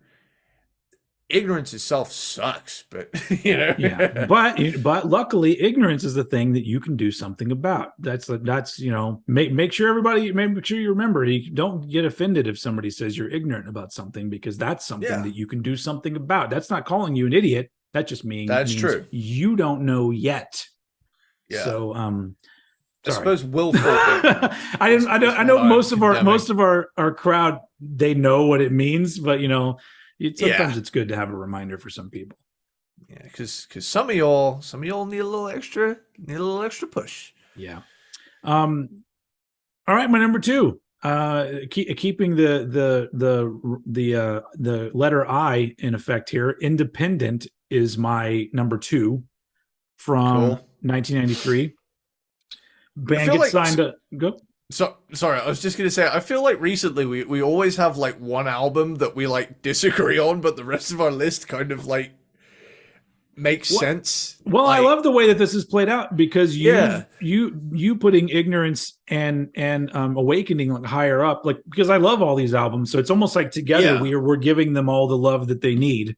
[SPEAKER 2] Ignorance itself sucks, but
[SPEAKER 1] yeah. But luckily, ignorance is the thing that you can do something about. That's make sure you remember. You don't get offended if somebody says you're ignorant about something, because that's something that you can do something about. That's not calling you an idiot. That just means
[SPEAKER 2] true.
[SPEAKER 1] You don't know yet.
[SPEAKER 2] Yeah.
[SPEAKER 1] So
[SPEAKER 2] I suppose willful.
[SPEAKER 1] I know most of our crowd, they know what it means, but sometimes it's good to have a reminder for some people.
[SPEAKER 2] Yeah, because some of y'all need a little extra push.
[SPEAKER 1] Yeah. All right, my number 2. Keeping the letter I in effect here. Independent is my number 2 from 1993. Band gets signed to go.
[SPEAKER 2] So sorry, I was just gonna say I feel like recently we always have like one album that we like disagree on, but the rest of our list kind of like makes sense.
[SPEAKER 1] Well,
[SPEAKER 2] like,
[SPEAKER 1] I love the way that this is played out because you putting Ignorance and Awakening like higher up, like because I love all these albums, so it's almost like together we're giving them all the love that they need.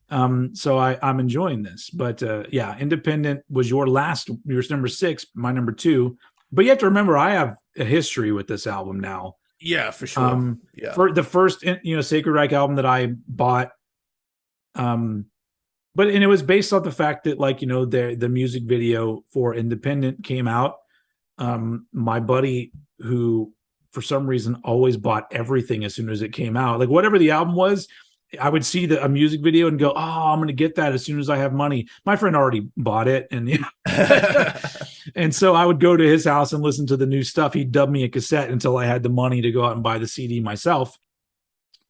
[SPEAKER 1] So I'm enjoying this, but Independent was your number 6, my number 2. But you have to remember, I have a history with this album now.
[SPEAKER 2] Yeah, for sure.
[SPEAKER 1] For the first, Sacred Reich album that I bought, but it was based on the fact that the music video for Independent came out. My buddy, who for some reason always bought everything as soon as it came out, like whatever the album was, I would see a music video and go, "Oh, I'm going to get that as soon as I have money." My friend already bought it, and and so I would go to his house and listen to the new stuff. He'd dub me a cassette until I had the money to go out and buy the CD myself.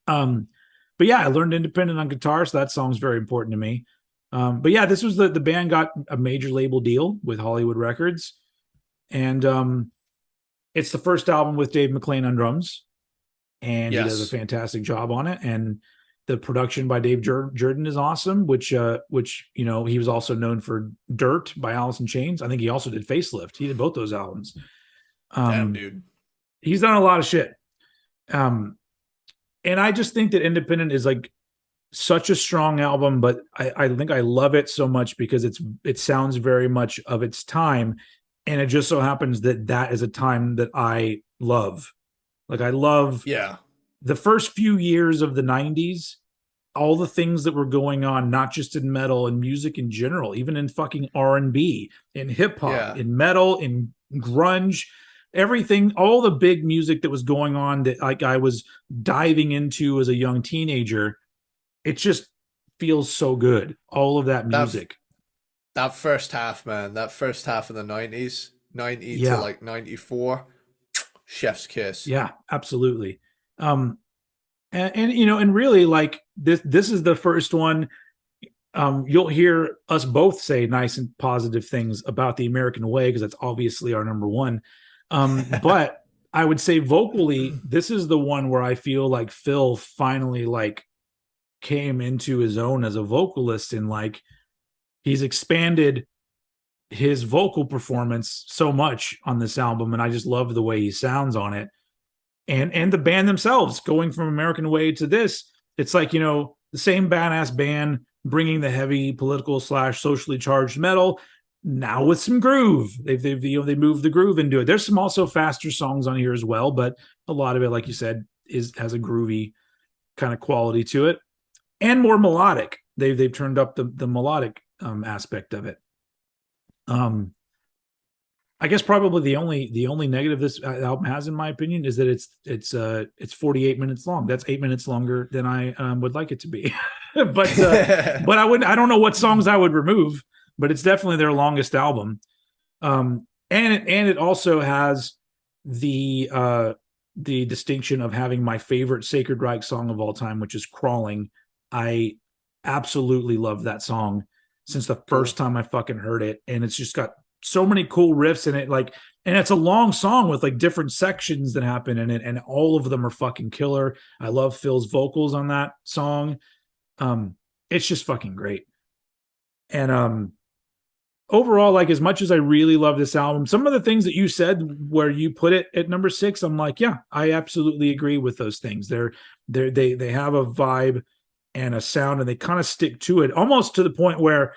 [SPEAKER 1] But I learned Independent on guitar, so that song's very important to me. But this was the band got a major label deal with Hollywood Records, and it's the first album with Dave McClain on drums, and he does a fantastic job on it. And the production by Dave Jordan is awesome, which he was also known for Dirt by Alice in Chains. I think he also did Facelift. He did both those albums.
[SPEAKER 2] Damn, dude. He's
[SPEAKER 1] done a lot of shit. And I just think that Independent is like such a strong album, but I think I love it so much because it sounds very much of its time. And it just so happens that is a time that I love. Like I love the first few years of the 90s, all the things that were going on, not just in metal and music in general, even in fucking R&B, in hip hop, in metal, in grunge, everything, all the big music that was going on that like I was diving into as a young teenager. It just feels so good. All of that music.
[SPEAKER 2] That first half, man, that first half of the 90s, 90 to like 94, chef's kiss.
[SPEAKER 1] Yeah, absolutely. And really like this is the first one. You'll hear us both say nice and positive things about the American Way because that's obviously our number 1. But I would say vocally, this is the one where I feel like Phil finally like came into his own as a vocalist, and like he's expanded his vocal performance so much on this album, and I just love the way he sounds on it. And the band themselves going from American Way to this, it's like, the same badass band bringing the heavy political / socially charged metal now with some groove. They moved the groove into it. There's some also faster songs on here as well, but a lot of it, like you said, has a groovy kind of quality to it and more melodic. They've turned up the melodic aspect of it. I guess probably the only negative this album has, in my opinion, is that it's 48 minutes long. That's 8 minutes longer than I would like it to be. but I don't know what songs I would remove, but it's definitely their longest album. And it also has the distinction of having my favorite Sacred Reich song of all time, which is Crawling. I absolutely love that song since the first time I fucking heard it, and it's just got so many cool riffs in it, and it's a long song with like different sections that happen in it, and all of them are fucking killer. I love Phil's vocals on that song. It's just fucking great. And overall, like, as much as I really love this album, some of the things that you said where you put it at number 6, I'm like, yeah, I absolutely agree with those things. They have a vibe and a sound, and they kind of stick to it, almost to the point where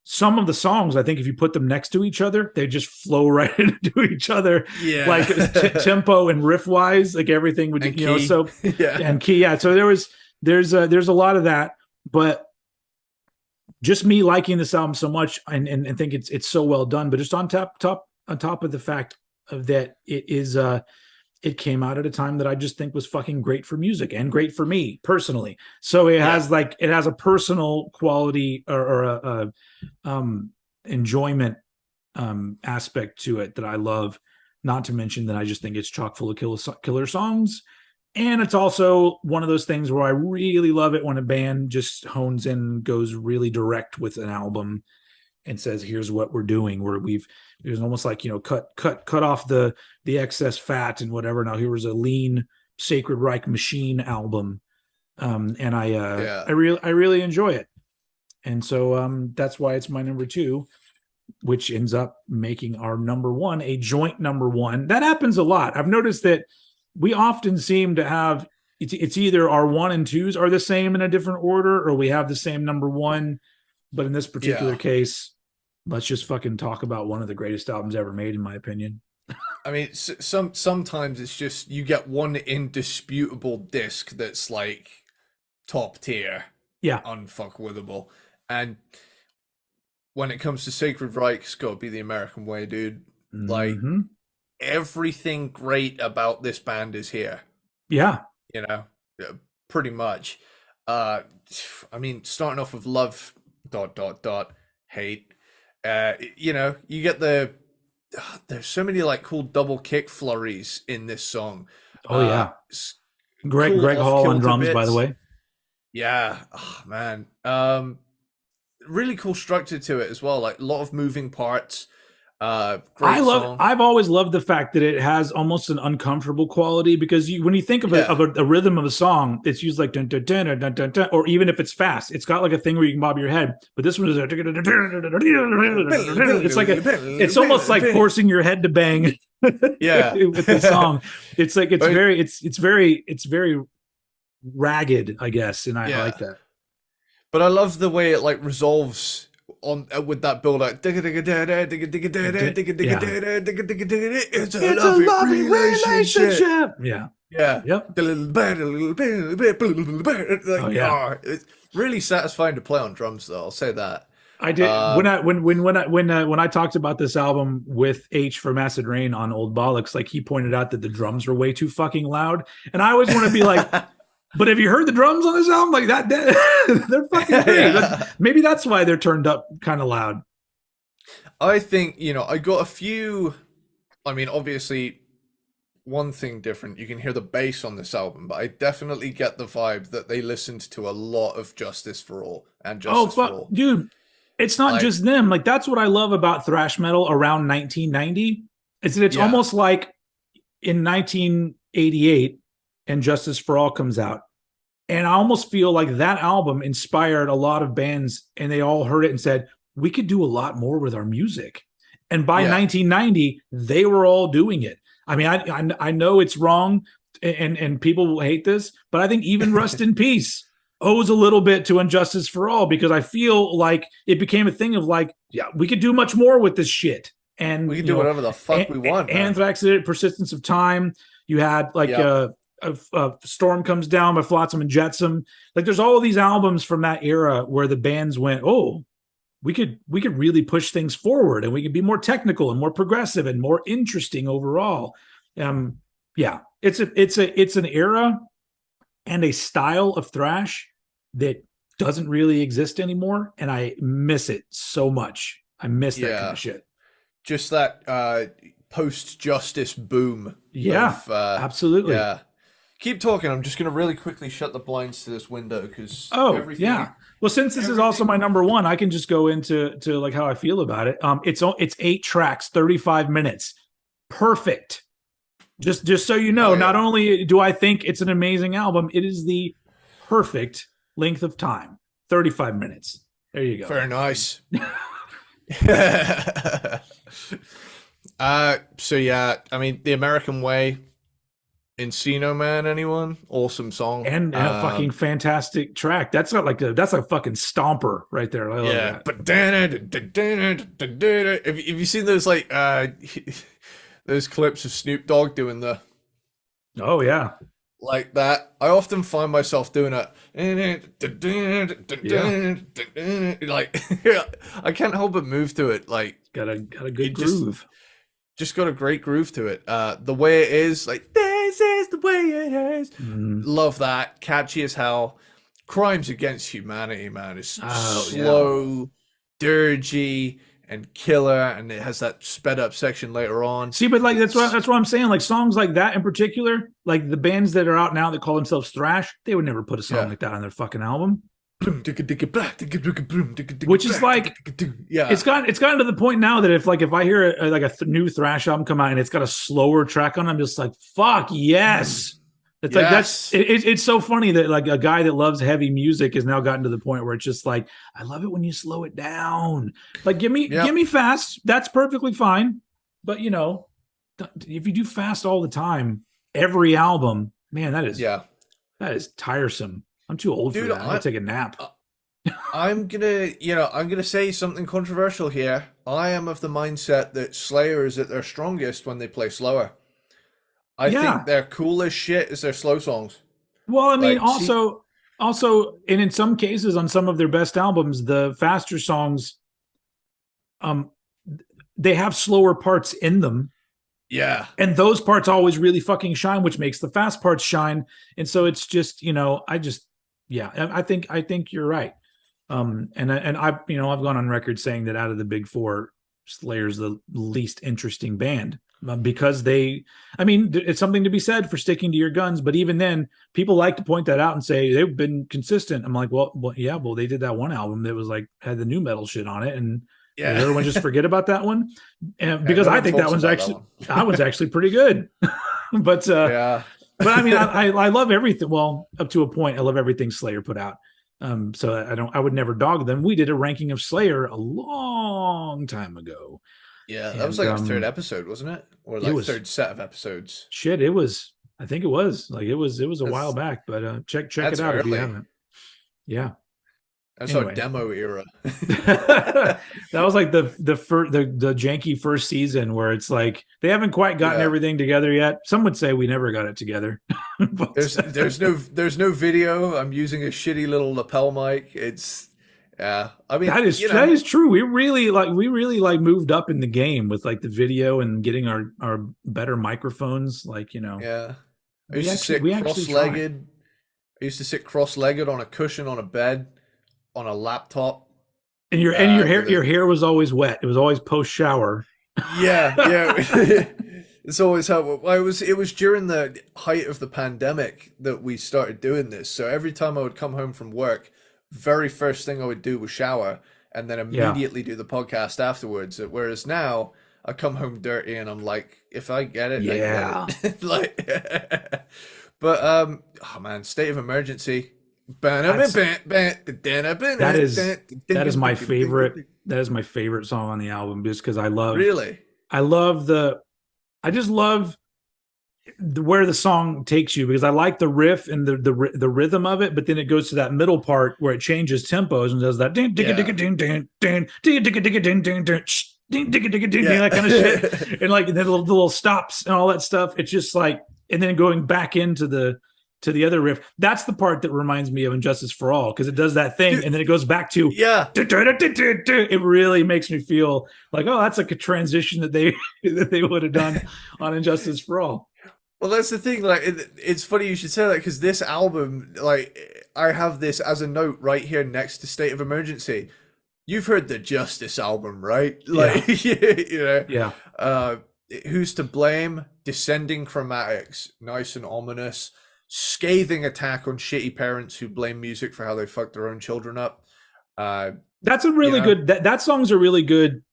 [SPEAKER 1] some of the songs, I think if you put them next to each other, they just flow right into each other. Yeah. Like tempo and riff wise, like everything would, and key. Yeah. So there's a lot of that, but just me liking this album so much and think it's so well done, but just on top of the fact, that it came out at a time that I just think was fucking great for music and great for me personally. So it has a personal quality or a enjoyment aspect to it that I love. Not to mention that I just think it's chock full of killer songs. And it's also one of those things where I really love it when a band just hones in, goes really direct with an album and says, here's what we're doing, where it was almost like, cut off the excess fat and whatever. Now here was a lean Sacred Reich Machine album. And I really enjoy it. And so that's why it's my number 2, which ends up making our number 1 a joint number 1. That happens a lot. I've noticed that we often seem to have, it's either our 1 and 2s are the same in a different order, or we have the same number 1. But in this particular case, let's just fucking talk about one of the greatest albums ever made, in my opinion.
[SPEAKER 2] I mean, sometimes it's just you get one indisputable disc that's like top tier, unfuckwithable. And when it comes to Sacred Reich, it's got to be the American Way, dude. Like, everything great about this band is here.
[SPEAKER 1] Yeah.
[SPEAKER 2] Pretty much. I mean, starting off with love, ... hate. You get there's so many like cool double kick flurries in this song.
[SPEAKER 1] Oh yeah. Greg Hall on drums, by the way.
[SPEAKER 2] Yeah. Oh man. Really cool structure to it as well. Like a lot of moving parts.
[SPEAKER 1] I've always loved the fact that it has almost an uncomfortable quality, because when you think of a rhythm of a song, it's used like dun, dun, dun, dun, dun, dun, dun, or even if it's fast, it's got like a thing where you can bob your head. But this one is it's almost like forcing your head to bang. With the song, it's like it's very ragged, I guess, and I like that.
[SPEAKER 2] But I love the way it like resolves on with that build up. It's a loving relationship.
[SPEAKER 1] Yeah.
[SPEAKER 2] Yep. It's really satisfying to play on drums, though. I'll say that.
[SPEAKER 1] I did when I talked about this album with H from Acid Rain on Old Bollocks, like he pointed out that the drums were way too fucking loud, and I always want to be like, but have you heard the drums on this album? Like that they're fucking great. Maybe that's why they're turned up kind of loud.
[SPEAKER 2] I think, I got a few. I mean, obviously, one thing different. You can hear the bass on this album, but I definitely get the vibe that they listened to a lot of Justice for All and Justice for All.
[SPEAKER 1] Dude, it's not just them. Like that's what I love about thrash metal around 1990. Is that it's almost like in 1988. And Justice for All comes out. And I almost feel like that album inspired a lot of bands, and they all heard it and said, we could do a lot more with our music. And by 1990, they were all doing it. I mean, I know it's wrong and people will hate this, but I think even Rust in Peace owes a little bit to Injustice for All, because I feel like it became a thing of like, we could do much more with this shit. And
[SPEAKER 2] we can do whatever the fuck we want.
[SPEAKER 1] Anthrax did it, Persistence of Time. You had like Storm Comes Down by Flotsam and Jetsam. Like there's all these albums from that era where the bands went, we could really push things forward, and we could be more technical and more progressive and more interesting overall. It's an era and a style of thrash that doesn't really exist anymore, and I miss it so much. I miss that kind of shit.
[SPEAKER 2] Just that post-justice boom.
[SPEAKER 1] Absolutely.
[SPEAKER 2] Yeah. Keep talking. I'm just going to really quickly shut the blinds to this window because
[SPEAKER 1] Well, since this is also my number 1, I can just go into like how I feel about it. It's 8 tracks, 35 minutes. Perfect. Just so you know, not only do I think it's an amazing album, it is the perfect length of time. 35 minutes. There you go.
[SPEAKER 2] Very nice. I mean, The American Way, Encino Man, anyone? Awesome song.
[SPEAKER 1] And a fucking fantastic track. That's not like that's a fucking stomper right there. I love that.
[SPEAKER 2] But have you seen those like those clips of Snoop Dogg doing the like that? I often find myself doing it. Like I can't help but move to it. Like
[SPEAKER 1] got a good groove.
[SPEAKER 2] just got a great groove to it. The way it is, like, this is the way it is.
[SPEAKER 1] Mm.
[SPEAKER 2] Love that. Catchy as hell. Crimes Against Humanity, man, is
[SPEAKER 1] Oh yeah.
[SPEAKER 2] slow, dirgy, and killer, and it has that sped up section later on.
[SPEAKER 1] See, but like that's what I'm saying. Like songs like that in particular, like the bands that are out now that call themselves thrash, they would never put a song like that on their fucking album. Which is like,
[SPEAKER 2] yeah,
[SPEAKER 1] it's gotten to the point now that if I hear a new thrash album come out and it's got a slower track on, I'm just like, fuck yes. It's like it's so funny that like a guy that loves heavy music has now gotten to the point where it's just like, I love it when you slow it down. Like give me fast, that's perfectly fine. But if you do fast all the time, every album, man, that is tiresome. I'm too old for that. I'm gonna take a nap.
[SPEAKER 2] I'm gonna say something controversial here. I am of the mindset that Slayer is at their strongest when they play slower. I think their coolest shit is their slow songs.
[SPEAKER 1] Well, I mean, also, and in some cases, on some of their best albums, the faster songs, they have slower parts in them.
[SPEAKER 2] Yeah,
[SPEAKER 1] and those parts always really fucking shine, which makes the fast parts shine. And so it's just, I think you're right. And I've gone on record saying that out of the big four, Slayer's the least interesting band. Because it's something to be said for sticking to your guns, but even then, people like to point that out and say they've been consistent. I'm like, well, they did that one album that was like had the new metal shit on it, and did everyone just forget about that one? And because I think that one's actually pretty good. But I mean, I love everything. Well, up to a point, I love everything Slayer put out. So I would never dog them. We did a ranking of Slayer a long time ago.
[SPEAKER 2] Yeah, that was like our third episode, wasn't it? Or like third set of episodes.
[SPEAKER 1] Shit, it was. I think it was. Like it was a while back, but check it out if you haven't. Yeah.
[SPEAKER 2] That's our demo era.
[SPEAKER 1] That was like the janky first season where it's like they haven't quite gotten everything together yet. Some would say we never got it together. But
[SPEAKER 2] there's no video. I'm using a shitty little lapel mic. It's I mean that
[SPEAKER 1] is true. We really moved up in the game with like the video and getting our better microphones. Like
[SPEAKER 2] I used to sit cross-legged on a cushion on a bed on a laptop,
[SPEAKER 1] and your hair was always wet. It was always post shower.
[SPEAKER 2] Yeah. It's always how it was during the height of the pandemic that we started doing this. So every time I would come home from work, very first thing I would do was shower and then immediately do the podcast afterwards. Whereas now I come home dirty and I'm like, if I get it, I get it. Like, but oh man, State of Emergency.
[SPEAKER 1] That is my favorite. That is my favorite song on the album, just because I just love where the song takes you, because I like the riff and the rhythm of it, but then it goes to that middle part where it changes tempos and does that that kind of shit, and like the little stops and all that stuff. It's just like, and then going back into the other riff. That's the part that reminds me of Injustice for All, because it does that thing, and then it goes back to it really makes me feel like, oh, that's like a transition that they would have done on Injustice for All.
[SPEAKER 2] Well, that's the thing. Like, it's funny you should say that, because this album, like, I have this as a note right here next to State of Emergency. You've heard the Justice album, right? Like, Who's to Blame? Descending Chromatics, nice and ominous. Scathing attack on shitty parents who blame music for how they fuck their own children up.
[SPEAKER 1] That's a really good. That song's a really good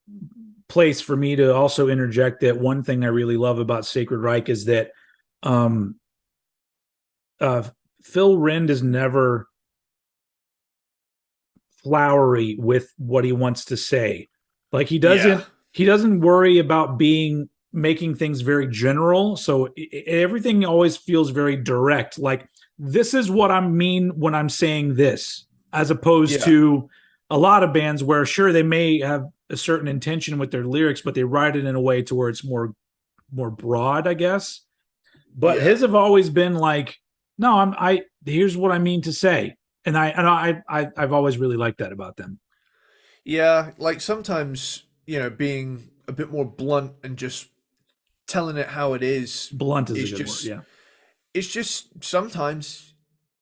[SPEAKER 1] place for me to also interject that one thing I really love about Sacred Reich is that Phil Rind is never flowery with what he wants to say. Like he doesn't worry about making things very general. So everything always feels very direct. Like, this is what I mean when I'm saying this, as opposed to a lot of bands where, sure, they may have a certain intention with their lyrics, but they write it in a way to where it's more broad, I guess. But his have always been like, no, here's what I mean to say. And I've always really liked that about them.
[SPEAKER 2] Yeah. Like sometimes, being a bit more blunt and just telling it how it
[SPEAKER 1] Blunt is a
[SPEAKER 2] is
[SPEAKER 1] good word.
[SPEAKER 2] just
[SPEAKER 1] Yeah.
[SPEAKER 2] it's just sometimes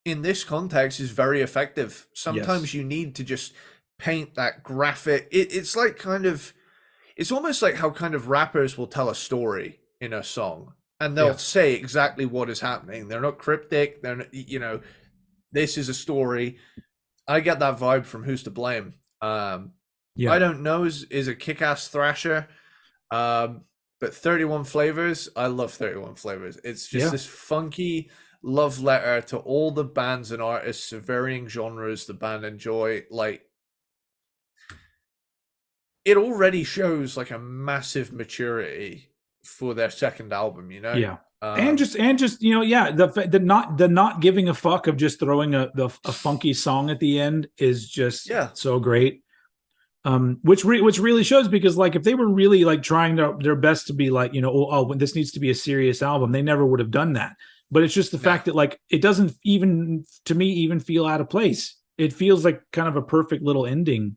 [SPEAKER 2] in this context is very effective.
[SPEAKER 1] Yes.
[SPEAKER 2] Sometimes you need to just paint that graphic. It's like kind of it's almost like how kind of rappers will tell a story in a song and they'll
[SPEAKER 1] Yeah.
[SPEAKER 2] say exactly what is happening. They're not cryptic. They're not, this is a story. I get that vibe from Who's to Blame. I
[SPEAKER 1] Yeah.
[SPEAKER 2] don't know is a kick-ass thrasher. But 31 Flavors, I love 31 Flavors. It's just
[SPEAKER 1] Yeah.
[SPEAKER 2] this funky love letter to all the bands and artists of varying genres the band enjoy. Like, it already shows like a massive maturity for their second album, you know?
[SPEAKER 1] Yeah. And just yeah, the not giving a fuck of just throwing a funky song at the end is just
[SPEAKER 2] Yeah,
[SPEAKER 1] so great. Which really shows, because like if they were really like trying their best to be like, this needs to be a serious album, they never would have done that. But it's just the
[SPEAKER 2] nah,
[SPEAKER 1] fact that like it doesn't even to me even feel out of place. It feels like kind of a perfect little ending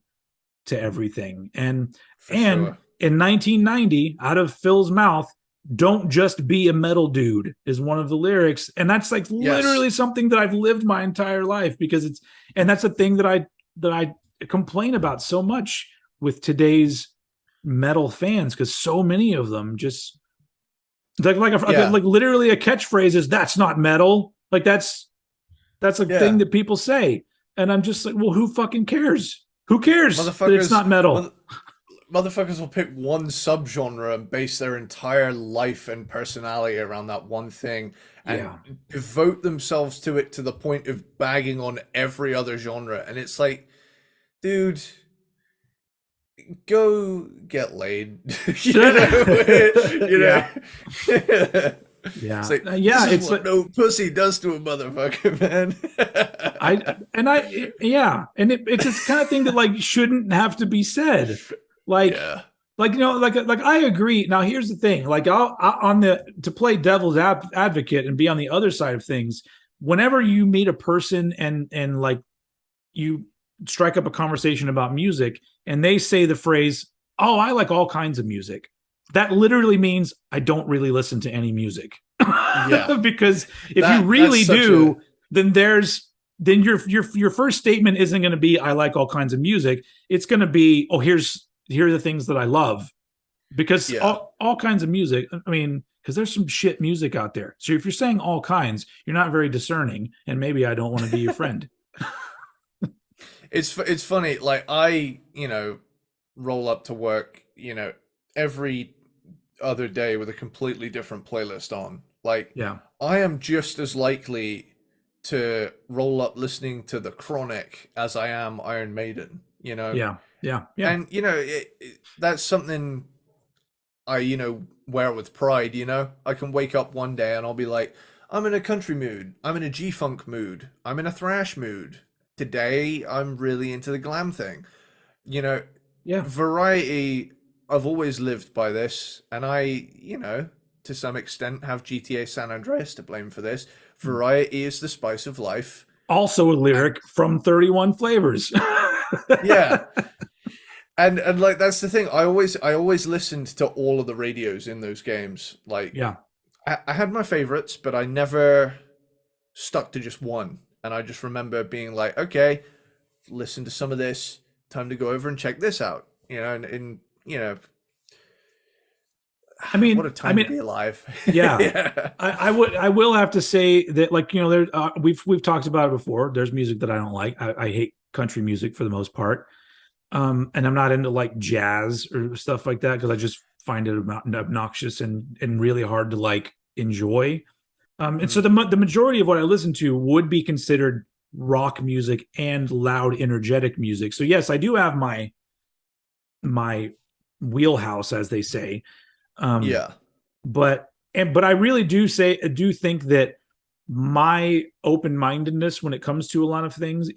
[SPEAKER 1] to everything. And
[SPEAKER 2] for
[SPEAKER 1] and
[SPEAKER 2] sure.
[SPEAKER 1] in 1990, out of Phil's mouth, "Don't just be a metal dude" is one of the lyrics, and that's like
[SPEAKER 2] Yes.
[SPEAKER 1] literally something that I've lived my entire life, because and that's a thing that I complain about so much with today's metal fans, because so many of them just
[SPEAKER 2] Yeah.
[SPEAKER 1] like literally a catchphrase is "That's not metal." Like that's a thing
[SPEAKER 2] Yeah.
[SPEAKER 1] that people say, and I'm just like, well, who fucking cares? Who cares that it's
[SPEAKER 2] Motherfuckers,
[SPEAKER 1] not metal?
[SPEAKER 2] mother, motherfuckers will pick one subgenre and base their entire life and personality around that one thing and
[SPEAKER 1] Yeah.
[SPEAKER 2] devote themselves to it to the point of bagging on every other genre. And it's like, dude, go get laid. you know, you know.
[SPEAKER 1] Yeah.
[SPEAKER 2] It's
[SPEAKER 1] Yeah.
[SPEAKER 2] like this
[SPEAKER 1] Yeah.
[SPEAKER 2] is
[SPEAKER 1] It's
[SPEAKER 2] what
[SPEAKER 1] like
[SPEAKER 2] no pussy does to a motherfucker, man.
[SPEAKER 1] yeah, and it's this kind of thing that like shouldn't have to be said. Like,
[SPEAKER 2] Yeah.
[SPEAKER 1] like I agree. Now here's the thing. Like on the to play devil's advocate and be on the other side of things. Whenever you meet a person and like you strike up a conversation about music and they say the phrase, "Oh, I like all kinds of music," that literally means I don't really listen to any music.
[SPEAKER 2] Yeah.
[SPEAKER 1] Because if you
[SPEAKER 2] That's
[SPEAKER 1] really
[SPEAKER 2] such a
[SPEAKER 1] do, then your first statement isn't going to be "I like all kinds of music." It's going to be, "Oh, here are the things that I love," because
[SPEAKER 2] yeah.
[SPEAKER 1] all kinds of music. I mean, because there's some shit music out there. So if you're saying all kinds, you're not very discerning, and maybe I don't want to be your friend.
[SPEAKER 2] It's funny. Like I, roll up to work, every other day with a completely different playlist on. Like
[SPEAKER 1] Yeah,
[SPEAKER 2] I am just as likely to roll up listening to The Chronic as I am Iron Maiden,
[SPEAKER 1] yeah, yeah, yeah,
[SPEAKER 2] And that's something I, wear with pride, I can wake up one day and I'll be like, I'm in a country mood. I'm in a G-funk mood. I'm in a thrash mood. Today, I'm really into the glam thing. You know,
[SPEAKER 1] yeah.
[SPEAKER 2] variety, I've always lived by this. And I, to some extent have GTA San Andreas to blame for this. Variety is the spice of life.
[SPEAKER 1] Also a
[SPEAKER 2] And
[SPEAKER 1] lyric from 31 Flavors.
[SPEAKER 2] yeah, and like that's the thing. I always listened to all of the radios in those games. Like
[SPEAKER 1] Yeah.
[SPEAKER 2] I had my favorites, but I never stuck to just one. And I just remember being like, okay, listen to some of this. Time to go over and check this out. And
[SPEAKER 1] I
[SPEAKER 2] what
[SPEAKER 1] mean,
[SPEAKER 2] a time to be alive.
[SPEAKER 1] yeah.
[SPEAKER 2] Yeah.
[SPEAKER 1] I will have to say that, like, there we've talked about it before. There's music that I don't like. I hate country music for the most part. And I'm not into like jazz or stuff like that, because I just find it obnoxious and really hard to like enjoy. And so
[SPEAKER 2] Mhm.
[SPEAKER 1] the majority of what I listen to would be considered rock music and loud, energetic music. So yes, I do have my wheelhouse, as they say. Um,
[SPEAKER 2] Yeah.
[SPEAKER 1] but I really do think that my open-mindedness when it comes to a lot of things,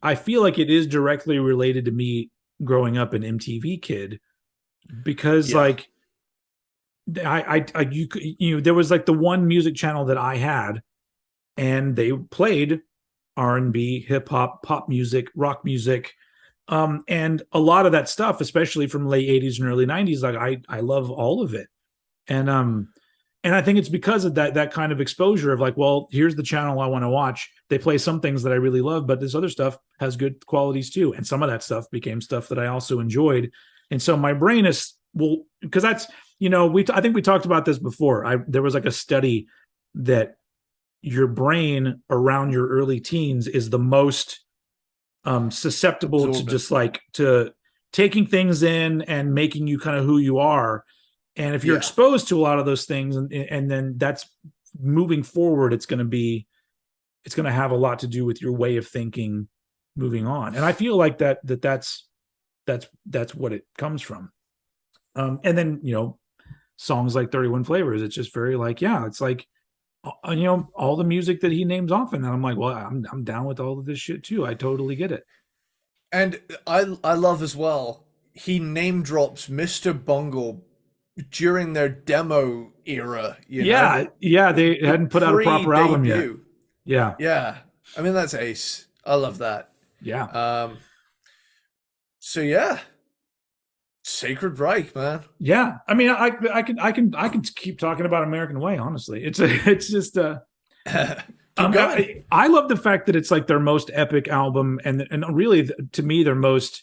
[SPEAKER 1] I feel like it is directly related to me growing up an MTV kid, because
[SPEAKER 2] Yeah.
[SPEAKER 1] like there was like the one music channel that I had, and they played R&B, hip hop, pop music, rock music, and a lot of that stuff, especially from late 80s and early 90s, like I love all of it. And I think it's because of that kind of exposure of like, well, here's the channel I want to watch. They play some things that I really love, but this other stuff has good qualities too. And some of that stuff became stuff that I also enjoyed. And so my brain is, well, because that's, I think we talked about this before. There was like a study that your brain around your early teens is the most susceptible to just like to taking things in and making you kind of who you are. And if you're exposed to a lot of those things, and then that's moving forward, it's going to have a lot to do with your way of thinking moving on. And I feel like that's what it comes from. And then, songs like 31 Flavors, it's just very like, it's like, all the music that he names off. And then I'm like, well, I'm down with all of this shit too. I totally get it.
[SPEAKER 2] And I love as well, he name drops Mr. Bungle during their demo era, you know?
[SPEAKER 1] Yeah, they hadn't put out a proper album yet.
[SPEAKER 2] Yeah. I mean, that's ace. I love that.
[SPEAKER 1] Yeah.
[SPEAKER 2] So yeah. Sacred Reich, man.
[SPEAKER 1] Yeah. I mean, I can keep talking about American Way, honestly. It's just I love the fact that it's like their most epic album and really to me their most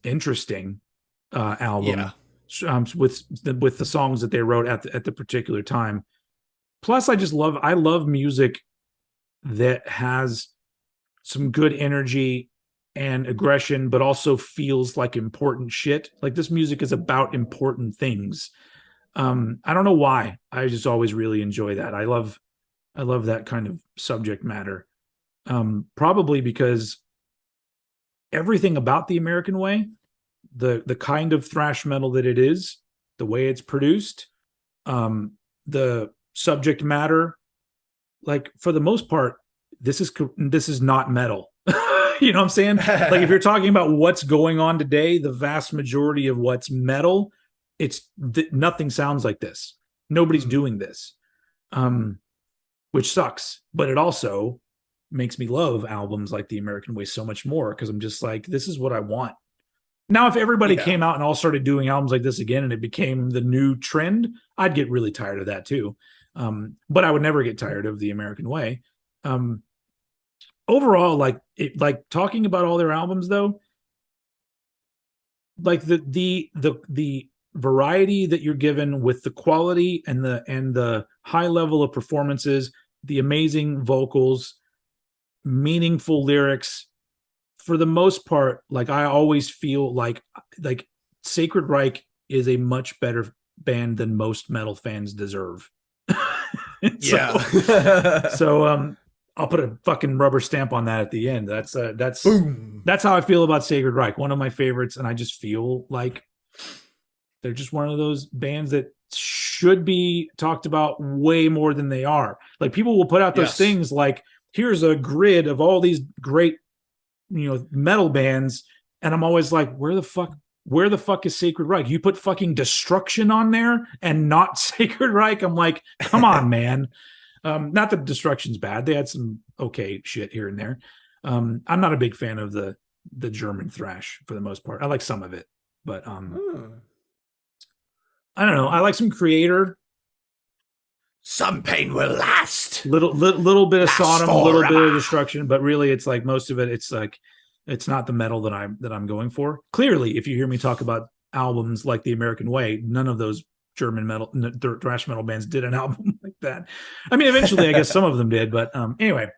[SPEAKER 1] interesting album. Yeah. With the songs that they wrote at the particular time. Plus, I love music that has some good energy and aggression, but also feels like important shit. Like this music is about important things. I don't know why. I just always really enjoy that. I love that kind of subject matter. Probably because everything about the American Way, the kind of thrash metal that it is, the way it's produced, the subject matter, like for the most part, this is not metal. You know what I'm saying? Like if you're talking about what's going on today, the vast majority of what's metal, nothing sounds like this. Nobody's doing this, which sucks. But it also makes me love albums like The American Way so much more because I'm just like, this is what I want. Now, if everybody came out and all started doing albums like this again and it became the new trend, I'd get really tired of that too. But I would never get tired of The American Way. Overall, like talking about all their albums though, like the variety that you're given with the quality and the high level of performances, the amazing vocals, meaningful lyrics, for the most part, like I always feel like Sacred Reich is a much better band than most metal fans deserve. So I'll put a fucking rubber stamp on that at the end. That's how I feel about Sacred Reich. One of my favorites, and I just feel like they're just one of those bands that should be talked about way more than they are. Like people will put out those things like, here's a grid of all these great metal bands, and I'm always like, where the fuck is Sacred Reich? You put fucking Destruction on there and not Sacred Reich? I'm like, come on, man. Not that Destruction's bad. They had some okay shit here and there. I'm not a big fan of the German thrash for the most part. I like some of it, but I don't know. I like some Creator.
[SPEAKER 2] Some pain will last.
[SPEAKER 1] Little bit of Sodom, a little bit of Destruction, but really, it's like most of it. It's like it's not the metal that I'm going for. Clearly, if you hear me talk about albums like The American Way, none of those German metal thrash metal bands did an album like that. I mean, eventually, I guess some of them did, but anyway.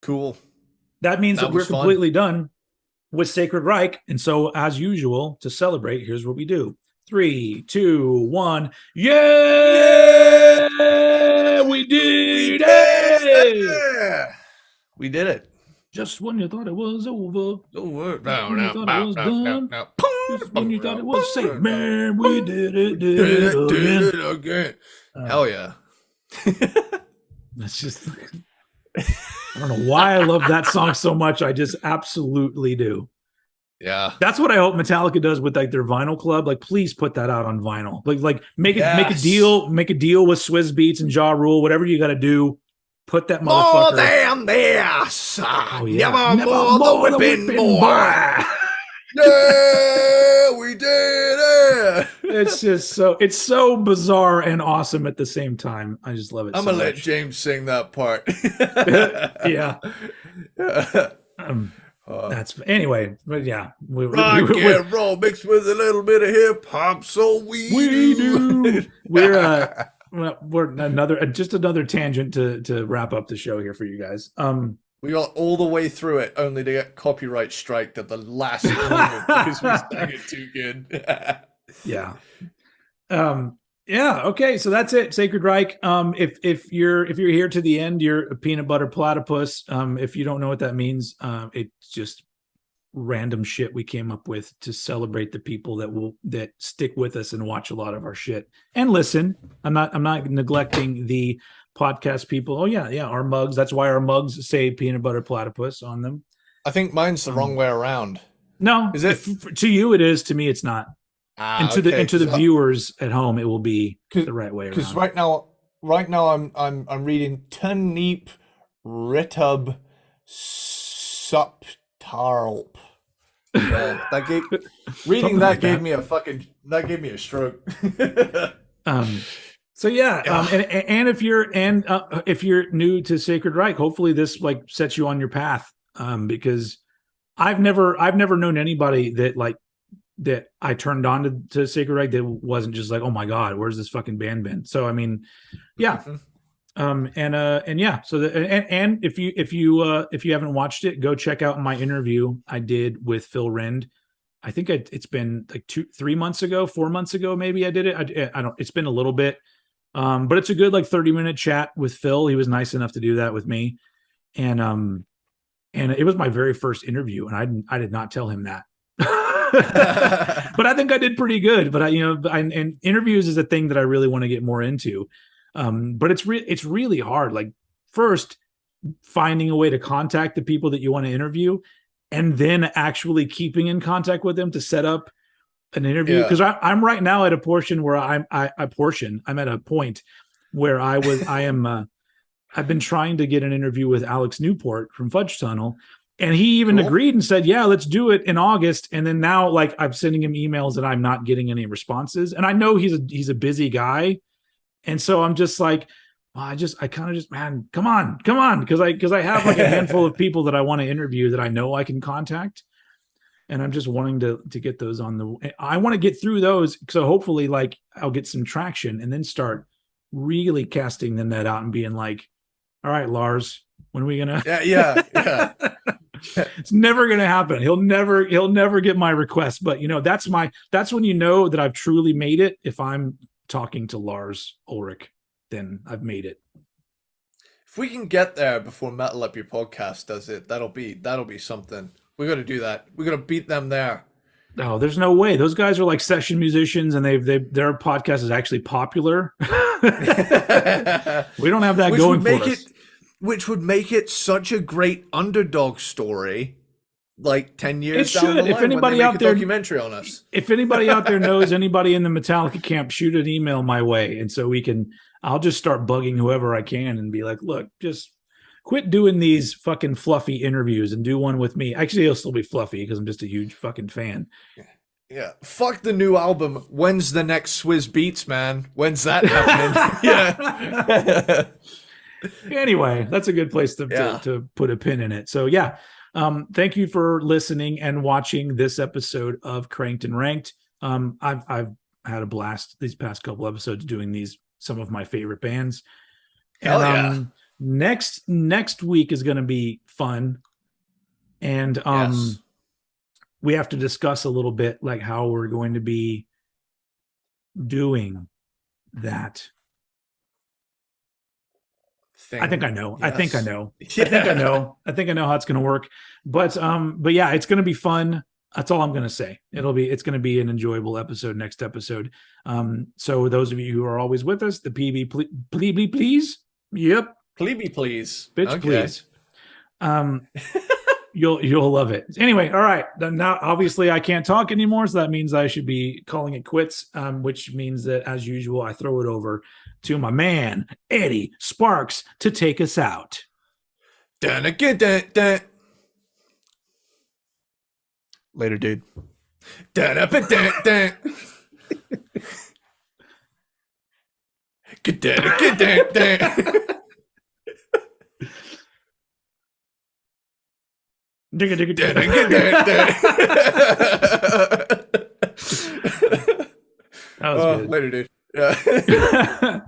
[SPEAKER 2] Cool.
[SPEAKER 1] That means that we're completely done with Sacred Reich, and so as usual, to celebrate, here's what we do. 3, 2, 1. Yeah! We did it!
[SPEAKER 2] We did it.
[SPEAKER 1] Just when you thought it was over.
[SPEAKER 2] No.
[SPEAKER 1] Just when you thought it was safe, man, we did it again.
[SPEAKER 2] Hell yeah.
[SPEAKER 1] That's just... I don't know why I love that song so much. I just absolutely do.
[SPEAKER 2] Yeah,
[SPEAKER 1] that's what I hope Metallica does with like their vinyl club. Like, please put that out on vinyl. Like make a deal with Swizz Beatz and Ja Rule, whatever you got to do. Put that motherfucker.
[SPEAKER 2] More than this.
[SPEAKER 1] Oh, yeah.
[SPEAKER 2] Never more the whipping boy. Yeah, we did it.
[SPEAKER 1] it's so bizarre and awesome at the same time. I just love it.
[SPEAKER 2] I'm
[SPEAKER 1] so
[SPEAKER 2] gonna let
[SPEAKER 1] much.
[SPEAKER 2] James sing that part.
[SPEAKER 1] Yeah. That's anyway, but yeah,
[SPEAKER 2] Rock and roll mixed with a little bit of hip hop, so we
[SPEAKER 1] do. We're another tangent to wrap up the show here for you guys.
[SPEAKER 2] We got all the way through it only to get copyright striked at the last moment because we sang it too good.
[SPEAKER 1] Yeah. Yeah. Okay. So that's it. Sacred Reich. If you're here to the end, you're a peanut butter platypus. If you don't know what that means, it's just random shit we came up with to celebrate the people that stick with us and watch a lot of our shit and listen. I'm not neglecting the podcast people. Oh yeah, our mugs. That's why our mugs say peanut butter platypus on them.
[SPEAKER 2] I think mine's the wrong way around.
[SPEAKER 1] No,
[SPEAKER 2] is it?
[SPEAKER 1] To you it is. To me, it's not. And to the viewers at home, it will be the right way around.
[SPEAKER 2] Because right now, I'm reading Tunneep Ritub Suptarlp. That gave me a stroke.
[SPEAKER 1] So yeah, and if you're new to Sacred Reich, hopefully this like sets you on your path. Because I've never known anybody that I turned on to Sacred Reich that wasn't just like, oh my God, where's this fucking band been? So I mean, yeah. And yeah, so and if you haven't watched it, go check out my interview I did with Phil Rend. I think it's been like 4 months ago, maybe I did it. I don't, it's been a little bit, but it's a good like 30-minute chat with Phil. He was nice enough to do that with me. And it was my very first interview and I did not tell him that. But I think I did pretty good. But and interviews is a thing that I really want to get more into. But it's really hard. Like first finding a way to contact the people that you want to interview and then actually keeping in contact with them to set up an interview. Because I'm right now at a portion where I'm at a point where I've been trying to get an interview with Alex Newport from Fudge Tunnel. And he even agreed and said, yeah, let's do it in August. And then now like I'm sending him emails and I'm not getting any responses. And I know he's a busy guy. And so I'm just like, man, come on. Cause I have like a handful of people that I want to interview that I know I can contact. And I'm just wanting to get those I want to get through those. So hopefully like I'll get some traction and then start really casting the net out and being like, all right, Lars, when are we going to?
[SPEAKER 2] Yeah.
[SPEAKER 1] It's never going to happen. He'll never get my request. But that's when you know that I've truly made it. If I'm talking to Lars Ulrich, then I've made it.
[SPEAKER 2] If we can get there before Metal Up Your Podcast does it, that'll be something. We got to do that. We got to beat them there.
[SPEAKER 1] No, there's no way. Those guys are like session musicians, and their podcast is actually popular. We don't have that going for us.
[SPEAKER 2] Which would make it such a great underdog story, like 10 years down the line.
[SPEAKER 1] If anybody out there,
[SPEAKER 2] documentary on us.
[SPEAKER 1] If anybody out there knows anybody in the Metallica camp, shoot an email my way, and so I'll just start bugging whoever I can and be like, look, just quit doing these fucking fluffy interviews and do one with me. Actually, it'll still be fluffy because I'm just a huge fucking fan.
[SPEAKER 2] Yeah. Fuck the new album. When's the next Swizz Beats, man? When's that happening? Yeah.
[SPEAKER 1] Anyway, that's a good place to put a pin in it. So yeah, thank you for listening and watching this episode of Cranked and Ranked. I've had a blast these past couple episodes doing some of my favorite bands. And next week is going to be fun, and we have to discuss a little bit like how we're going to be doing that. I think I know. Yes. I think I know. Yeah. I think I know how it's going to work. But yeah, it's going to be fun. That's all I'm going to say. It's going to be an enjoyable episode next episode. So those of you who are always with us, the PB please. Yep.
[SPEAKER 2] Plebe please.
[SPEAKER 1] Bitch, okay. Please. You'll love it. Anyway, all right. Now obviously I can't talk anymore, so that means I should be calling it quits. Which means that as usual, I throw it over to my man, Eddie Sparxx, to take us out.
[SPEAKER 2] Later, dude. Get down, get down, down.
[SPEAKER 1] Digga, digga,
[SPEAKER 2] Get
[SPEAKER 1] digga.
[SPEAKER 2] down, down.
[SPEAKER 1] That was good.
[SPEAKER 2] Later, dude. Yeah.